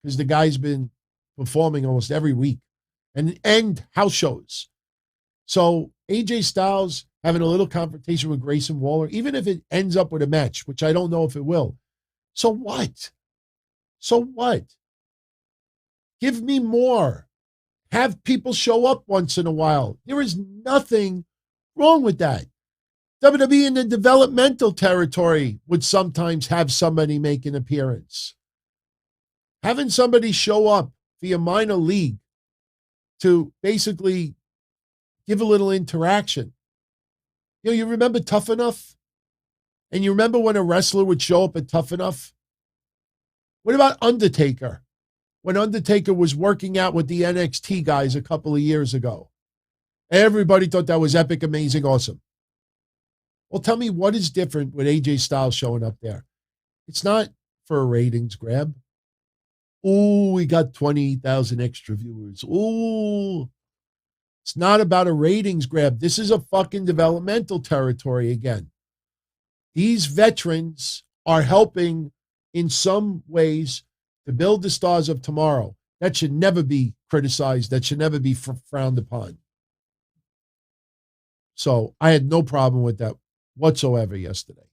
because the guy's been performing almost every week and house shows. So AJ Styles having a little confrontation with Grayson Waller, even if it ends up with a match, which I don't know if it will. So what? Give me more. Have people show up once in a while. There is nothing wrong with that. WWE in the developmental territory would sometimes have somebody make an appearance. Having somebody show up via minor league to basically give a little interaction. You remember Tough Enough? And you remember when a wrestler would show up at Tough Enough? What about Undertaker? When Undertaker was working out with the NXT guys a couple of years ago. Everybody thought that was epic, amazing, awesome. Well, tell me what is different with AJ Styles showing up there. It's not for a ratings grab. Oh, we got 20,000 extra viewers. Oh, it's not about a ratings grab. This is a fucking developmental territory again. These veterans are helping in some ways to build the stars of tomorrow. That should never be criticized. That should never be frowned upon. So I had no problem with that whatsoever yesterday.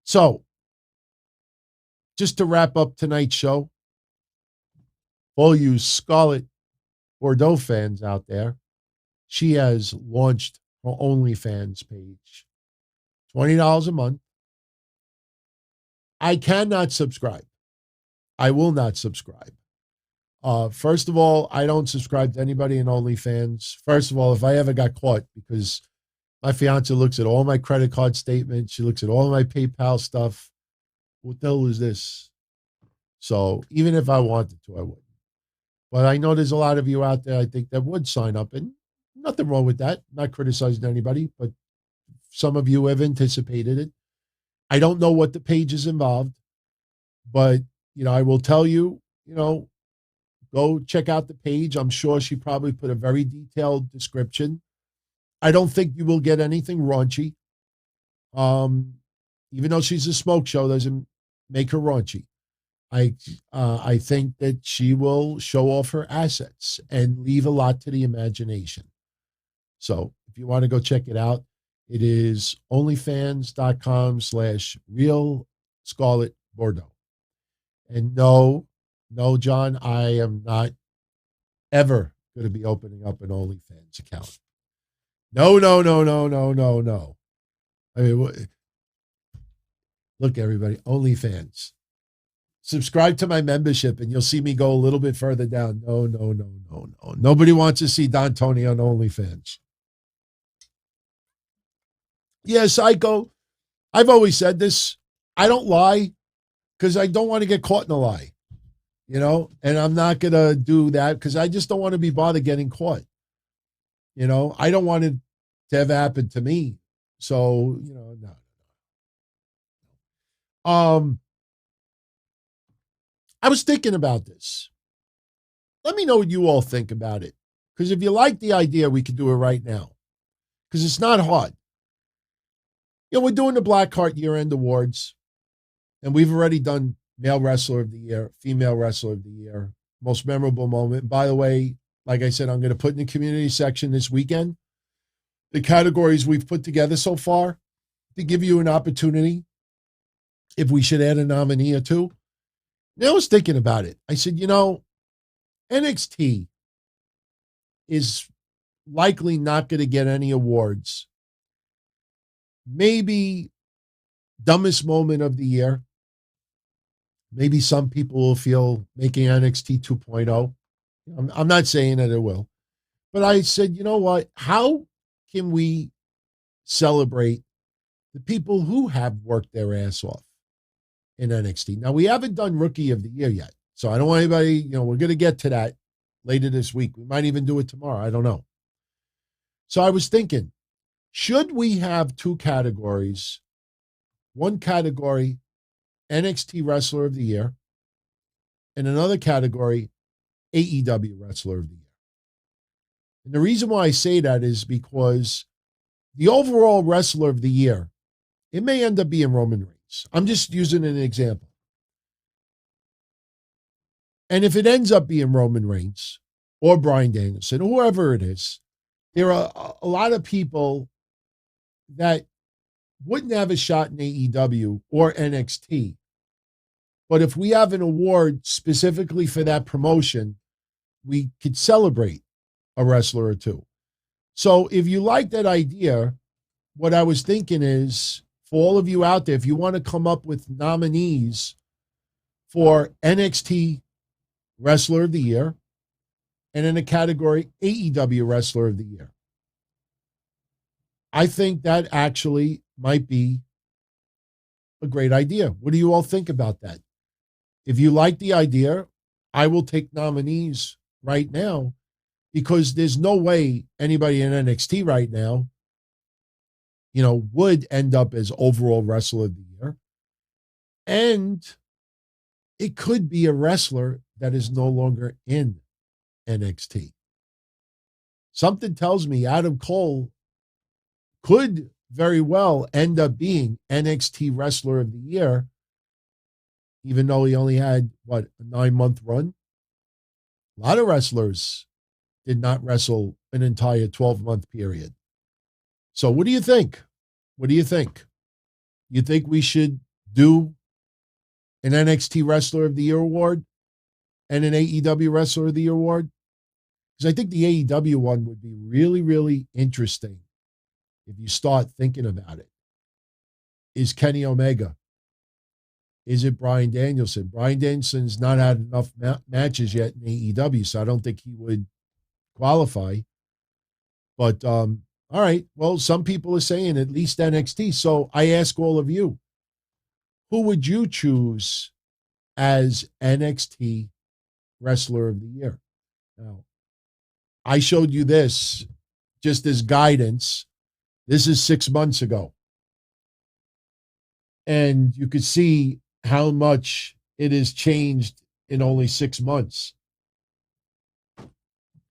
So just to wrap up tonight's show, all you Scarlett Bordeaux fans out there, she has launched her OnlyFans page. $20 a month. I cannot subscribe. I will not subscribe. First of all, I don't subscribe to anybody in OnlyFans. First of all, if I ever got caught, because my fiance looks at all my credit card statements, she looks at all my PayPal stuff. What the hell is this? So even if I wanted to, I wouldn't. But I know there's a lot of you out there, I think, that would sign up, and nothing wrong with that. I'm not criticizing anybody, but some of you have anticipated it. I don't know what the page is involved, but, I will tell you, go check out the page. I'm sure she probably put a very detailed description. I don't think you will get anything raunchy. Even though she's a smoke show, doesn't make her raunchy. I think that she will show off her assets and leave a lot to the imagination. So if you want to go check it out, it is onlyfans.com/real Scarlett Bordeaux. And no, John, I am not ever going to be opening up an OnlyFans account. No. I mean, look, everybody, OnlyFans. Subscribe to my membership and you'll see me go a little bit further down. No. Nobody wants to see Don Tony on OnlyFans. Yeah, Psycho, I've always said this. I don't lie because I don't want to get caught in a lie, and I'm not going to do that because I just don't want to be bothered getting caught. I don't want it to ever happen to me. So, no. I was thinking about this. Let me know what you all think about it. Because if you like the idea, we could do it right now. Because it's not hard. We're doing the Blackheart year-end awards. And we've already done Male Wrestler of the Year, Female Wrestler of the Year, Most Memorable Moment. By the way, like I said, I'm going to put in the community section this weekend the categories we've put together so far to give you an opportunity if we should add a nominee or two. Now I was thinking about it. I said, NXT is likely not going to get any awards. Maybe dumbest moment of the year. Maybe some people will feel making NXT 2.0. I'm not saying that it will. But I said, you know what? How can we celebrate the people who have worked their ass off in NXT? Now, we haven't done Rookie of the Year yet. So I don't want anybody, we're going to get to that later this week. We might even do it tomorrow. I don't know. So I was thinking, should we have two categories? One category, NXT Wrestler of the Year, and another category, AEW Wrestler of the Year. And the reason why I say that is because the overall Wrestler of the Year, it may end up being Roman Reigns. I'm just using an example. And if it ends up being Roman Reigns or Bryan Danielson, or whoever it is, there are a lot of people that wouldn't have a shot in AEW or NXT. But if we have an award specifically for that promotion, we could celebrate a wrestler or two. So if you like that idea, what I was thinking is, for all of you out there, if you want to come up with nominees for NXT Wrestler of the Year and in a category AEW Wrestler of the Year, I think that actually might be a great idea. What do you all think about that? If you like the idea, I will take nominees right now, because there's no way anybody in NXT right now, would end up as overall Wrestler of the Year. And it could be a wrestler that is no longer in NXT. Something tells me Adam Cole could very well end up being NXT Wrestler of the Year, even though he only had, a 9-month run. A lot of wrestlers did not wrestle an entire 12-month period. So what do you think? What do you think? You think we should do an NXT Wrestler of the Year award and an AEW Wrestler of the Year award? Because I think the AEW one would be really, really interesting if you start thinking about it. Is Kenny Omega? Is it Bryan Danielson? Bryan Danielson's not had enough matches yet in AEW, so I don't think he would qualify. But, all right, well, some people are saying at least NXT. So I ask all of you, who would you choose as NXT Wrestler of the Year? Now, I showed you this just as guidance. This is 6 months ago. And you could see how much it has changed in only 6 months.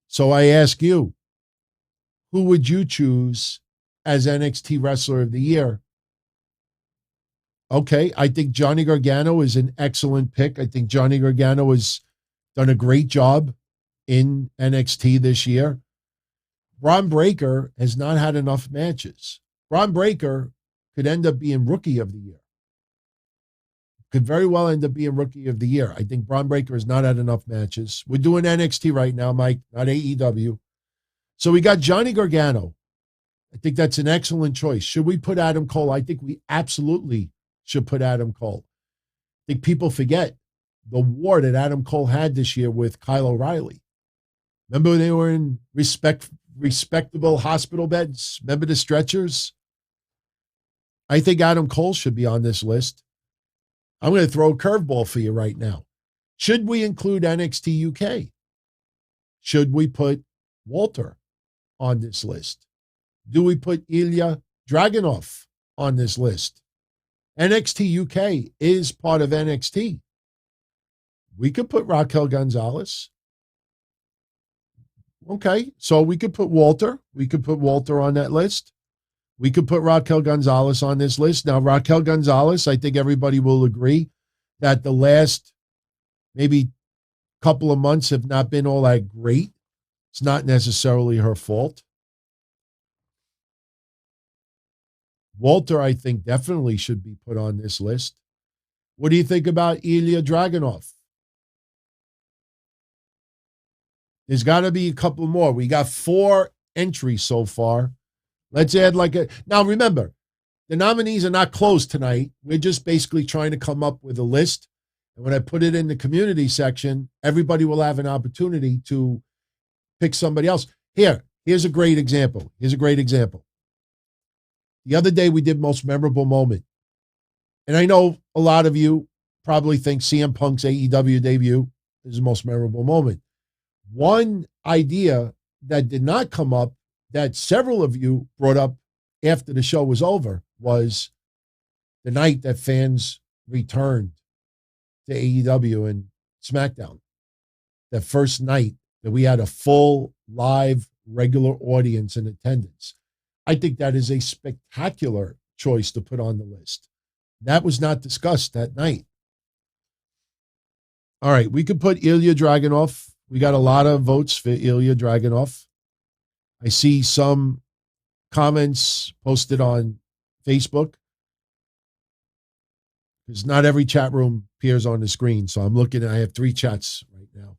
So I ask you, who would you choose as NXT Wrestler of the Year? Okay, I think Johnny Gargano is an excellent pick. I think Johnny Gargano has done a great job in NXT this year. Bron Breakker has not had enough matches. Bron Breakker could end up being Rookie of the Year. Could very well end up being Rookie of the Year. I think Bron Breakker has not had enough matches. We're doing NXT right now, Mike, not AEW. So we got Johnny Gargano. I think that's an excellent choice. Should we put Adam Cole? I think we absolutely should put Adam Cole. I think people forget the war that Adam Cole had this year with Kyle O'Reilly. Remember they were in respectable hospital beds? Remember the stretchers? I think Adam Cole should be on this list. I'm going to throw a curveball for you right now. Should we include NXT UK? Should we put Walter on this list? Do we put Ilya Dragunov on this list? NXT UK is part of NXT. We could put Raquel Gonzalez. Okay, so we could put Walter. We could put Walter on that list. We could put Raquel Gonzalez on this list. Now, Raquel Gonzalez, I think everybody will agree that the last maybe couple of months have not been all that great. It's not necessarily her fault. Walter, I think, definitely should be put on this list. What do you think about Ilya Dragunov? There's got to be a couple more. We got 4 entries so far. Let's add now remember, the nominees are not closed tonight. We're just basically trying to come up with a list. And when I put it in the community section, everybody will have an opportunity to pick somebody else. Here's a great example. The other day we did most memorable moment. And I know a lot of you probably think CM Punk's AEW debut is the most memorable moment. One idea that did not come up that several of you brought up after the show was over was the night that fans returned to AEW and SmackDown. The first night that we had a full live regular audience in attendance. I think that is a spectacular choice to put on the list. That was not discussed that night. All right, we could put Ilya Dragunov. We got a lot of votes for Ilya Dragunov. I see some comments posted on Facebook because not every chat room appears on the screen. So I'm looking, I have 3 chats right now,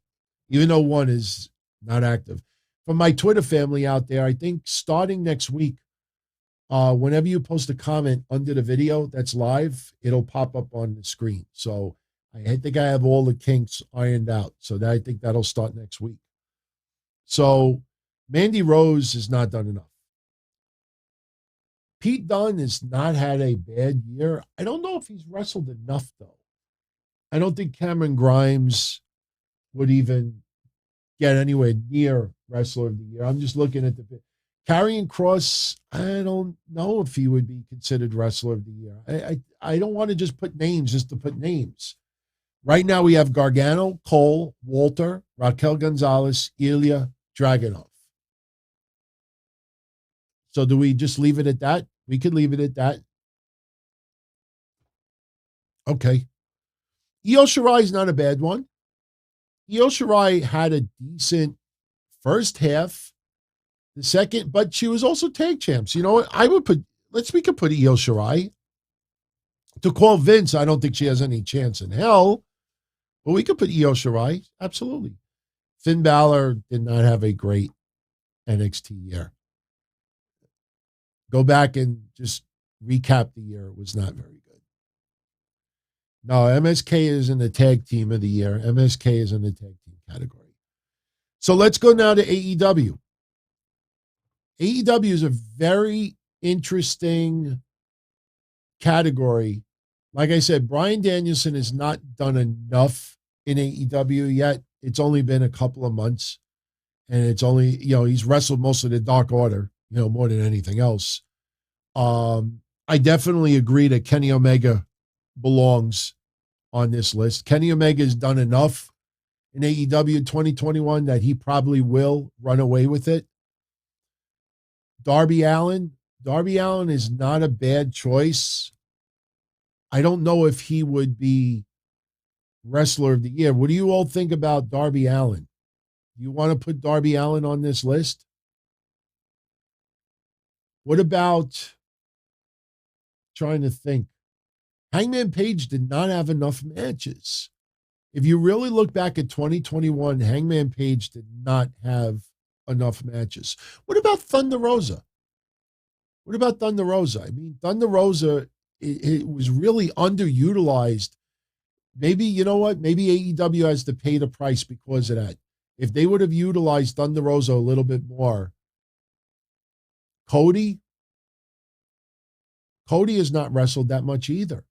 even though one is not active. For my Twitter family out there, I think starting next week, whenever you post a comment under the video that's live, it'll pop up on the screen. So I think I have all the kinks ironed out. So I think that'll start next week. So Mandy Rose has not done enough. Pete Dunne has not had a bad year. I don't know if he's wrestled enough, though. I don't think Cameron Grimes would even get anywhere near Wrestler of the Year. I'm just looking at the Karrion Kross. I don't know if he would be considered Wrestler of the Year. I don't want to just put names just to put names. Right now we have Gargano, Cole, Walter, Raquel Gonzalez, Ilya Dragunov. So do we just leave it at that? We could leave it at that. Okay. Io Shirai is not a bad one. Io Shirai had a decent first half. The second, but she was also tag champs. You know what? We could put Io Shirai. To call Vince, I don't think she has any chance in hell, but we could put Io Shirai. Absolutely. Finn Balor did not have a great NXT year. Go back and just recap the year. It was not very good. No, MSK is in the tag team of the year. MSK is in the tag team category. So let's go now to AEW. AEW is a very interesting category. Like I said, Bryan Danielson has not done enough in AEW yet. It's only been a couple of months, and it's only, he's wrestled most of the Dark Order, more than anything else. I definitely agree that Kenny Omega belongs on this list. Kenny Omega has done enough in AEW 2021 that he probably will run away with it. Darby Allin is not a bad choice. I don't know if he would be Wrestler of the Year. What do you all think about Darby Allin? Do you want to put Darby Allin on this list? What about, trying to think, Hangman Page did not have enough matches. If you really look back at 2021, Hangman Page did not have enough matches. What about Thunder Rosa? I mean, Thunder Rosa, it was really underutilized. Maybe, you know what? Maybe AEW has to pay the price because of that. If they would have utilized Thunder Rosa a little bit more. Cody has not wrestled that much either.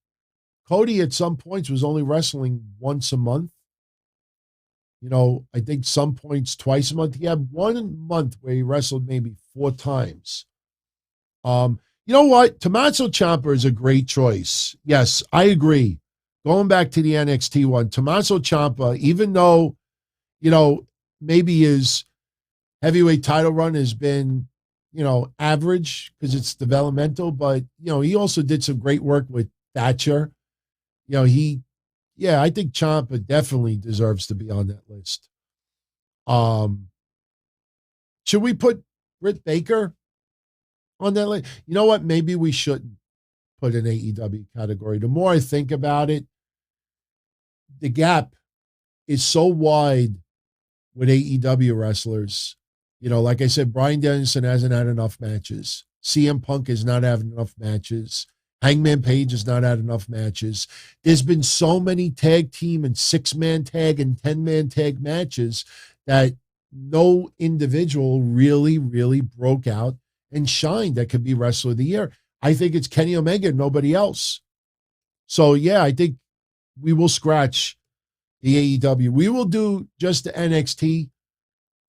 Cody at some points was only wrestling once a month. I think some points twice a month. He had 1 month where he wrestled maybe 4 times. You know what? Tommaso Ciampa is a great choice. Yes, I agree. Going back to the NXT one, Tommaso Ciampa, even though, maybe his heavyweight title run has been, average because it's developmental, but, he also did some great work with Thatcher. I think Ciampa definitely deserves to be on that list. Should we put Britt Baker on that list? You know what? Maybe we shouldn't put an AEW category. The more I think about it, the gap is so wide with AEW wrestlers. Like I said, Bryan Danielson hasn't had enough matches. CM Punk has not had enough matches. Hangman Page has not had enough matches. There's been so many tag team and 6-man tag and 10-man tag matches that no individual really, really broke out and shined that could be Wrestler of the Year. I think it's Kenny Omega, nobody else. So, I think we will scratch the AEW. We will do just the NXT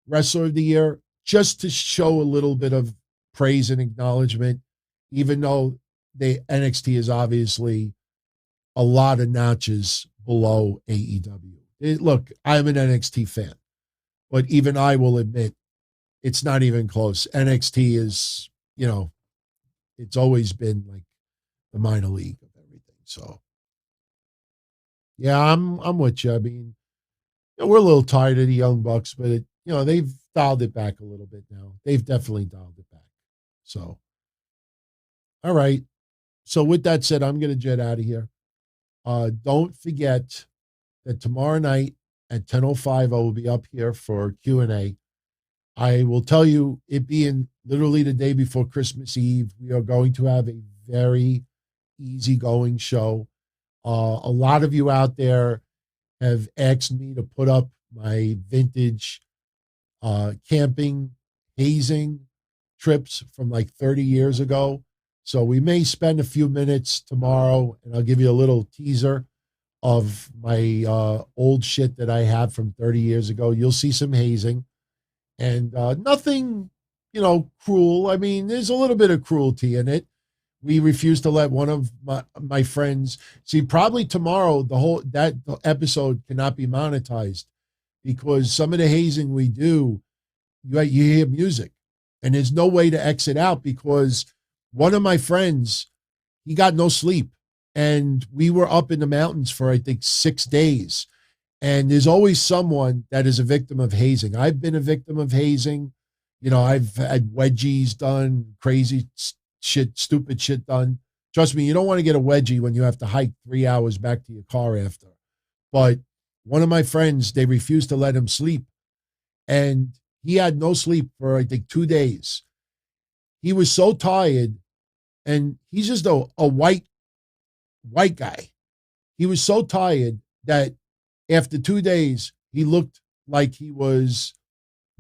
Wrestler of the Year just to show a little bit of praise and acknowledgement, even though the NXT is obviously a lot of notches below AEW. Look, I'm an NXT fan, but even I will admit it's not even close. NXT is, it's always been like the minor league of everything. So, I'm with you. I mean, we're a little tired of the Young Bucks, but they've dialed it back a little bit now. They've definitely dialed it back. So, all right. So with that said, I'm going to jet out of here. Don't forget that tomorrow night at 10:05, I will be up here for Q&A. I will tell you, it being literally the day before Christmas Eve, we are going to have a very easygoing show. A lot of you out there have asked me to put up my vintage camping, hazing trips from like 30 years ago. So we may spend a few minutes tomorrow, and I'll give you a little teaser of my old shit that I have from 30 years ago. You'll see some hazing and nothing, cruel. I mean, there's a little bit of cruelty in it. We refuse to let one of my friends see. Probably tomorrow, that episode cannot be monetized because some of the hazing we do, you hear music, and there's no way to exit out because one of my friends, he got no sleep, and we were up in the mountains for, I think, 6 days. And there's always someone that is a victim of hazing. I've been a victim of hazing. You know, I've had wedgies done, crazy shit, stupid shit done. Trust me, you don't want to get a wedgie when you have to hike 3 hours back to your car after. But one of my friends, they refused to let him sleep. And he had no sleep for, I think, 2 days. He was so tired, and he's just a white guy. He was so tired that after 2 days, he looked like he was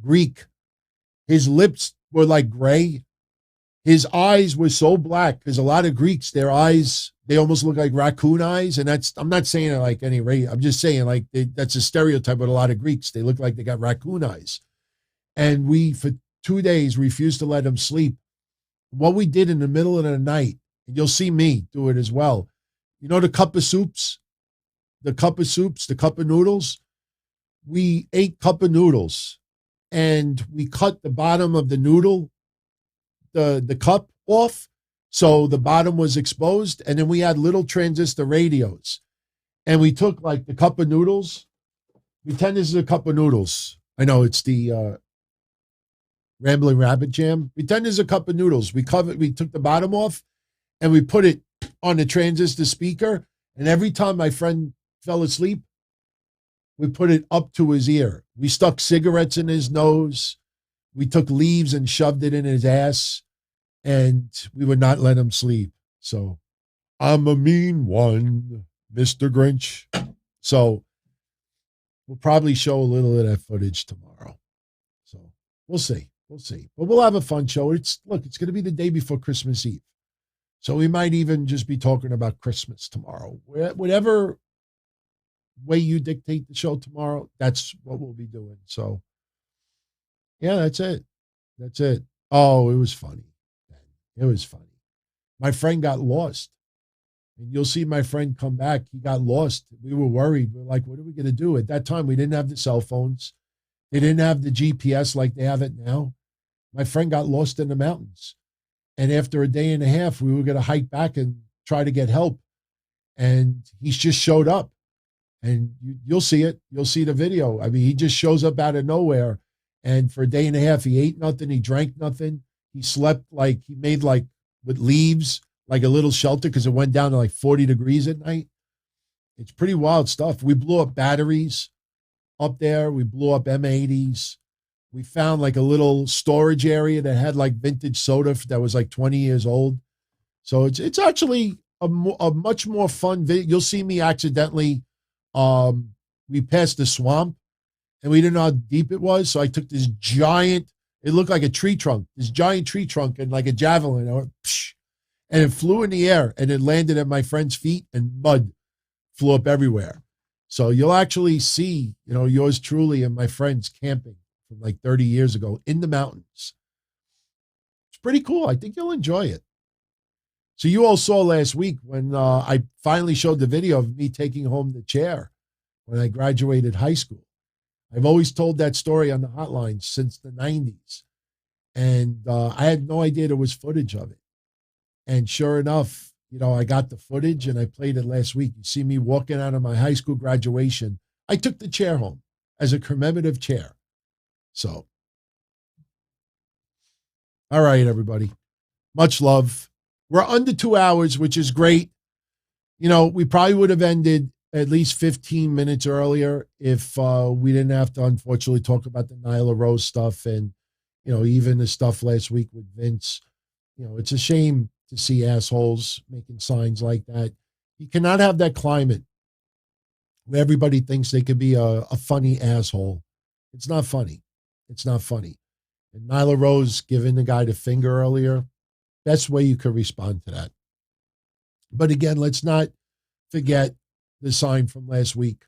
Greek. His lips were like gray. His eyes were so black, because a lot of Greeks, their eyes, they almost look like raccoon eyes. And I'm not saying it like any race. I'm just saying like that's a stereotype with a lot of Greeks. They look like they got raccoon eyes. And we, for 2 days, refused to let him sleep. What we did in the middle of the night, and you'll see me do it as well. You know the cup of soups? The cup of noodles? We ate cup of noodles, and we cut the bottom of the noodle, the cup off, so the bottom was exposed, and then we had little transistor radios. And we took like the cup of noodles. Pretend this is a cup of noodles. I know it's the Rambling Rabbit Jam. Pretend there's a cup of noodles. We took the bottom off, and we put it on the transistor speaker. And every time my friend fell asleep, we put it up to his ear. We stuck cigarettes in his nose. We took leaves and shoved it in his ass, and we would not let him sleep. So I'm a mean one, Mr. Grinch. So we'll probably show a little of that footage tomorrow. So we'll see. We'll see. But we'll have a fun show. It's going to be the day before Christmas Eve. So we might even just be talking about Christmas tomorrow. Whatever way you dictate the show tomorrow, that's what we'll be doing. So, yeah, that's it. That's it. Oh, it was funny. It was funny. My friend got lost. And you'll see my friend come back. He got lost. We were worried. We're like, what are we going to do? At that time, we didn't have the cell phones. They didn't have the GPS like they have it now. My friend got lost in the mountains. And after a day and a half, we were going to hike back and try to get help. And he just showed up. And you'll see it. You'll see the video. I mean, he just shows up out of nowhere. And for a day and a half, he ate nothing. He drank nothing. He slept he made with leaves, like a little shelter, because it went down to 40 degrees at night. It's pretty wild stuff. We blew up batteries up there. We blew up M80s. We found a little storage area that had vintage soda that was 20 years old. So it's actually a much more fun video. You'll see me accidentally. We passed the swamp, and we didn't know how deep it was. So I took this giant, it looked like a tree trunk, this giant tree trunk, and like a javelin. I went, psh, and it flew in the air, and it landed at my friend's feet, and mud flew up everywhere. So you'll actually see, yours truly and my friends camping from 30 years ago in the mountains. It's pretty cool. I think you'll enjoy it. So you all saw last week when I finally showed the video of me taking home the chair when I graduated high school. I've always told that story on the hotline since the 90s. And I had no idea there was footage of it. And sure enough, I got the footage and I played it last week. You see me walking out of my high school graduation. I took the chair home as a commemorative chair. So, all right, everybody. Much love. We're under 2 hours, which is great. We probably would have ended at least 15 minutes earlier if we didn't have to, unfortunately, talk about the Nyla Rose stuff and, even the stuff last week with Vince. It's a shame to see assholes making signs like that. You cannot have that climate where everybody thinks they could be a funny asshole. It's not funny. It's not funny. And Nyla Rose giving the guy the finger earlier, best way you could respond to that. But again, let's not forget the sign from last week.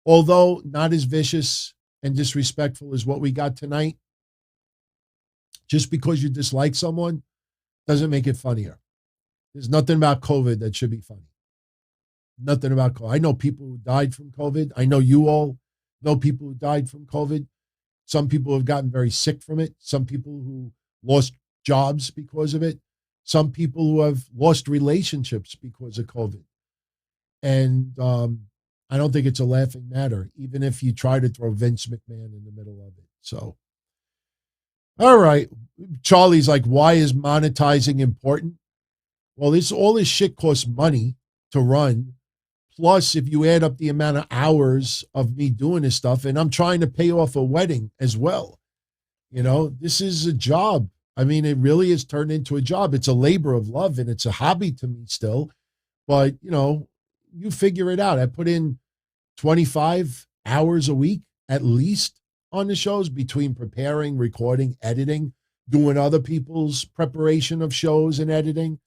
Although not as vicious and disrespectful as what we got tonight, just because you dislike someone doesn't make it funnier. There's nothing about COVID that should be funny. Nothing about COVID. I know people who died from COVID. I know you all know people who died from COVID. Some people have gotten very sick from it. Some people who lost jobs because of it. Some people who have lost relationships because of COVID. And I don't think it's a laughing matter, even if you try to throw Vince McMahon in the middle of it. So, all right. Charlie's like, why is monetizing important? Well, all this shit costs money to run. Plus, if you add up the amount of hours of me doing this stuff, and I'm trying to pay off a wedding as well. This is a job. I mean, it really has turned into a job. It's a labor of love, and it's a hobby to me still. But, you figure it out. I put in 25 hours a week at least on the shows between preparing, recording, editing, doing other people's preparation of shows and editing.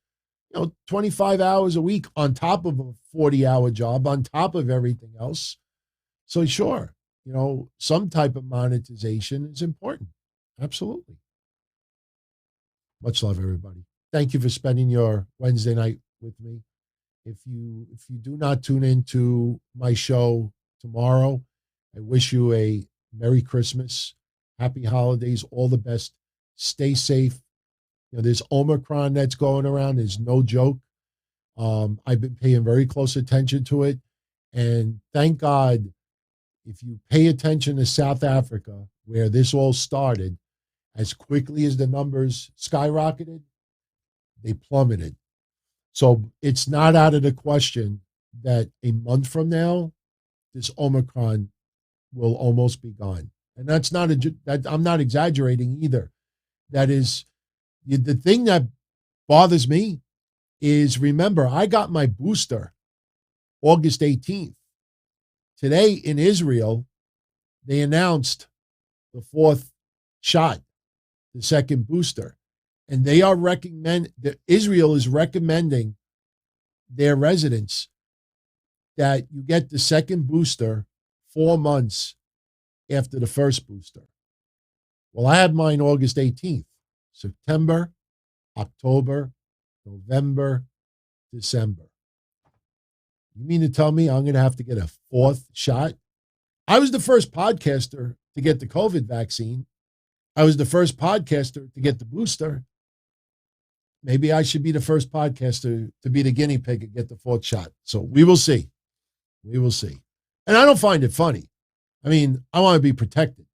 25 hours a week on top of a 40-hour job, on top of everything else. So sure, some type of monetization is important. Absolutely. Much love, everybody. Thank you for spending your Wednesday night with me. If you do not tune into my show tomorrow, I wish you a Merry Christmas, Happy Holidays, all the best. Stay safe. There's Omicron that's going around. It's no joke. I've been paying very close attention to it. And thank God, if you pay attention to South Africa, where this all started, as quickly as the numbers skyrocketed, they plummeted. So it's not out of the question that a month from now, this Omicron will almost be gone. And that's not I'm not exaggerating either. That is, the thing that bothers me is, remember, I got my booster August 18th. Today in Israel, they announced the 4th shot, the second booster. And they are Israel is recommending their residents that you get the second booster 4 months after the first booster. Well, I had mine August 18th. September, October, November, December. You mean to tell me I'm going to have to get a 4th shot? I was the first podcaster to get the COVID vaccine. I was the first podcaster to get the booster. Maybe I should be the first podcaster to be the guinea pig and get the 4th shot. So we will see. We will see. And I don't find it funny. I mean, I want to be protected.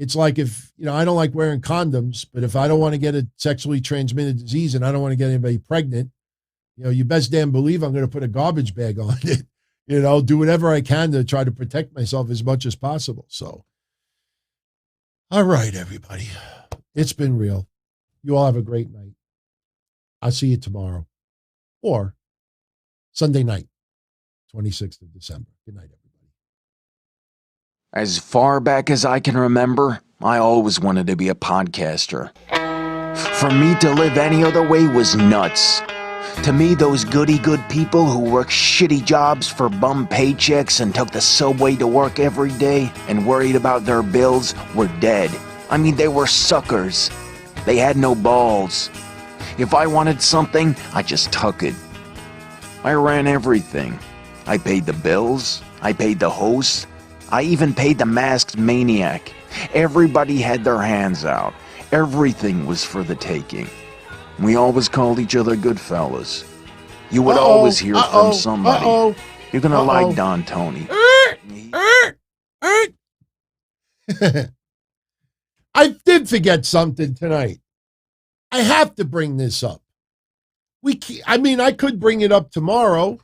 It's like if, I don't like wearing condoms, but if I don't want to get a sexually transmitted disease and I don't want to get anybody pregnant, you best damn believe I'm going to put a garbage bag on it, do whatever I can to try to protect myself as much as possible. So, all right, everybody. It's been real. You all have a great night. I'll see you tomorrow or Sunday night, 26th of December. Good night, everybody. As far back as I can remember, I always wanted to be a podcaster. For me to live any other way was nuts. To me, those goody-good people who worked shitty jobs for bum paychecks and took the subway to work every day and worried about their bills were dead. I mean, they were suckers. They had no balls. If I wanted something, I just took it. I ran everything. I paid the bills. I paid the host. I even paid the masked maniac. Everybody had their hands out. Everything was for the taking. We always called each other good fellas. You would always hear from somebody. You're gonna like Don Tony. I did forget something tonight. I have to bring this up. I could bring it up tomorrow.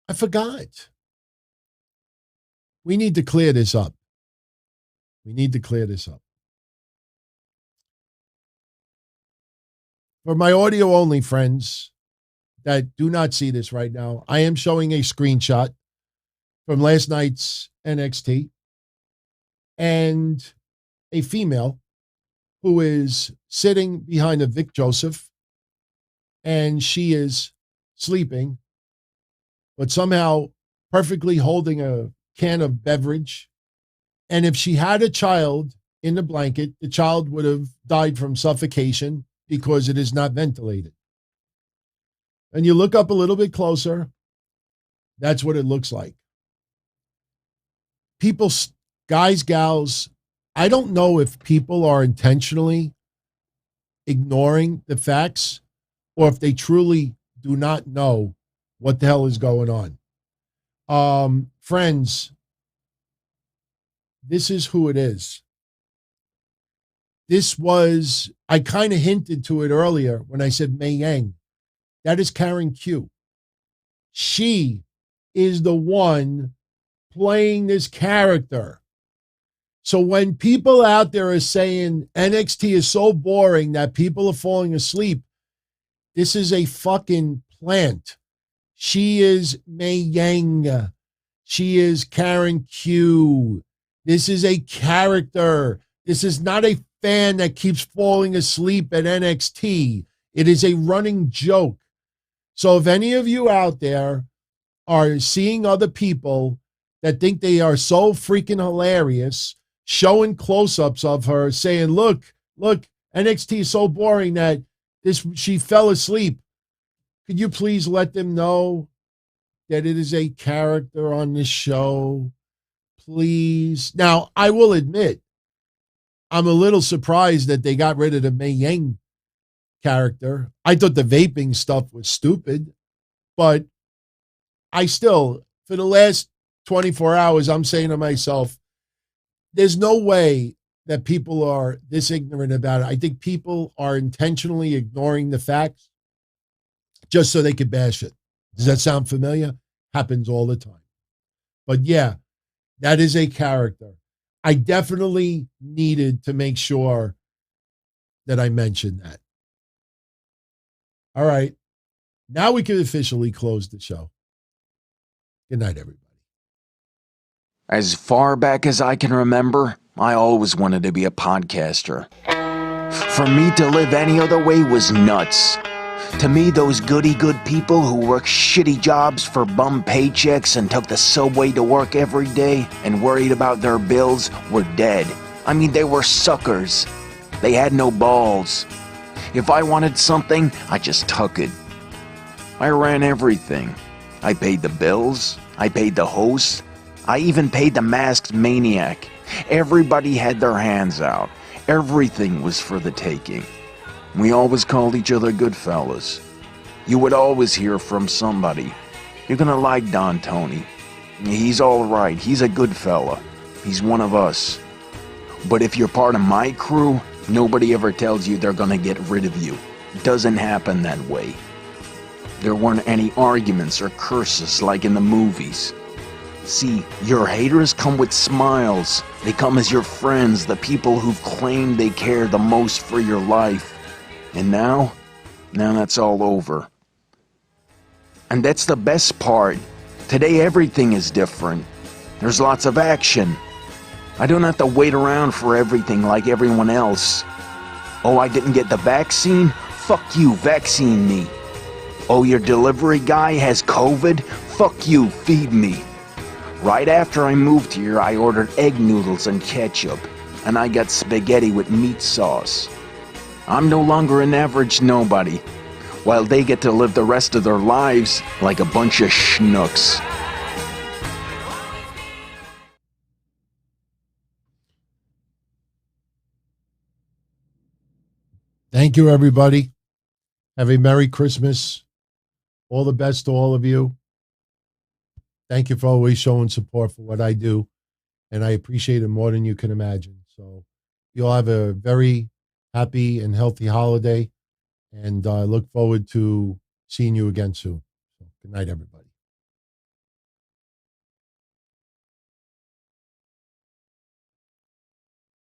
I forgot. We need to clear this up. For my audio only friends that do not see this right now, I am showing a screenshot from last night's NXT and a female who is sitting behind a Vic Joseph, and she is sleeping, but somehow perfectly holding a can of beverage. And if she had a child in the blanket, the child would have died from suffocation because it is not ventilated. And you look up a little bit closer, that's what it looks like. People, guys, gals, I don't know if people are intentionally ignoring the facts or if they truly do not know what the hell is going on. Friends, this is who it is. I kind of hinted to it earlier when I said Mei Yang. That is Karen Q. She is the one playing this character. So when people out there are saying NXT is so boring that people are falling asleep, this is a fucking plant. She is Mei Yang. She is Karen Q. This is a character. This is not a fan that keeps falling asleep at NXT. It is a running joke. So if any of you out there are seeing other people that think they are so freaking hilarious, showing close-ups of her, saying, look, NXT is so boring that she fell asleep. Could you please let them know that it is a character on this show? Please. Now, I will admit, I'm a little surprised that they got rid of the Mei Yang character. I thought the vaping stuff was stupid, but I still, for the last 24 hours, I'm saying to myself, there's no way that people are this ignorant about it. I think people are intentionally ignoring the facts just so they could bash it. Does that sound familiar? Happens all the time. But yeah, that is a character. I definitely needed to make sure that I mentioned that. All right. Now we can officially close the show. Good night, everybody. As far back as I can remember, I always wanted to be a podcaster. For me to live any other way was nuts. To me, those goody-good people who work shitty jobs for bum paychecks and took the subway to work every day and worried about their bills were dead. I mean, they were suckers. They had no balls. If I wanted something, I just took it. I ran everything. I paid the bills. I paid the host. I even paid the masked maniac. Everybody had their hands out. Everything was for the taking. We always called each other good fellas. You would always hear from somebody. You're gonna like Don Tony. He's alright. He's a good fella. He's one of us. But if you're part of my crew, nobody ever tells you they're gonna get rid of you. It doesn't happen that way. There weren't any arguments or curses like in the movies. See, your haters come with smiles. They come as your friends, the people who've claimed they care the most for your life. And now that's all over. And that's the best part. Today everything is different. There's lots of action. I don't have to wait around for everything like everyone else. Oh, I didn't get the vaccine? Fuck you, vaccine me. Oh, your delivery guy has COVID? Fuck you, feed me. Right after I moved here, I ordered egg noodles and ketchup, and I got spaghetti with meat sauce. I'm no longer an average nobody, while they get to live the rest of their lives like a bunch of schnooks. Thank you, everybody. Have a Merry Christmas. All the best to all of you. Thank you for always showing support for what I do, and I appreciate it more than you can imagine. So you'll have a very happy and healthy holiday, and I look forward to seeing you again soon. So, good night, everybody.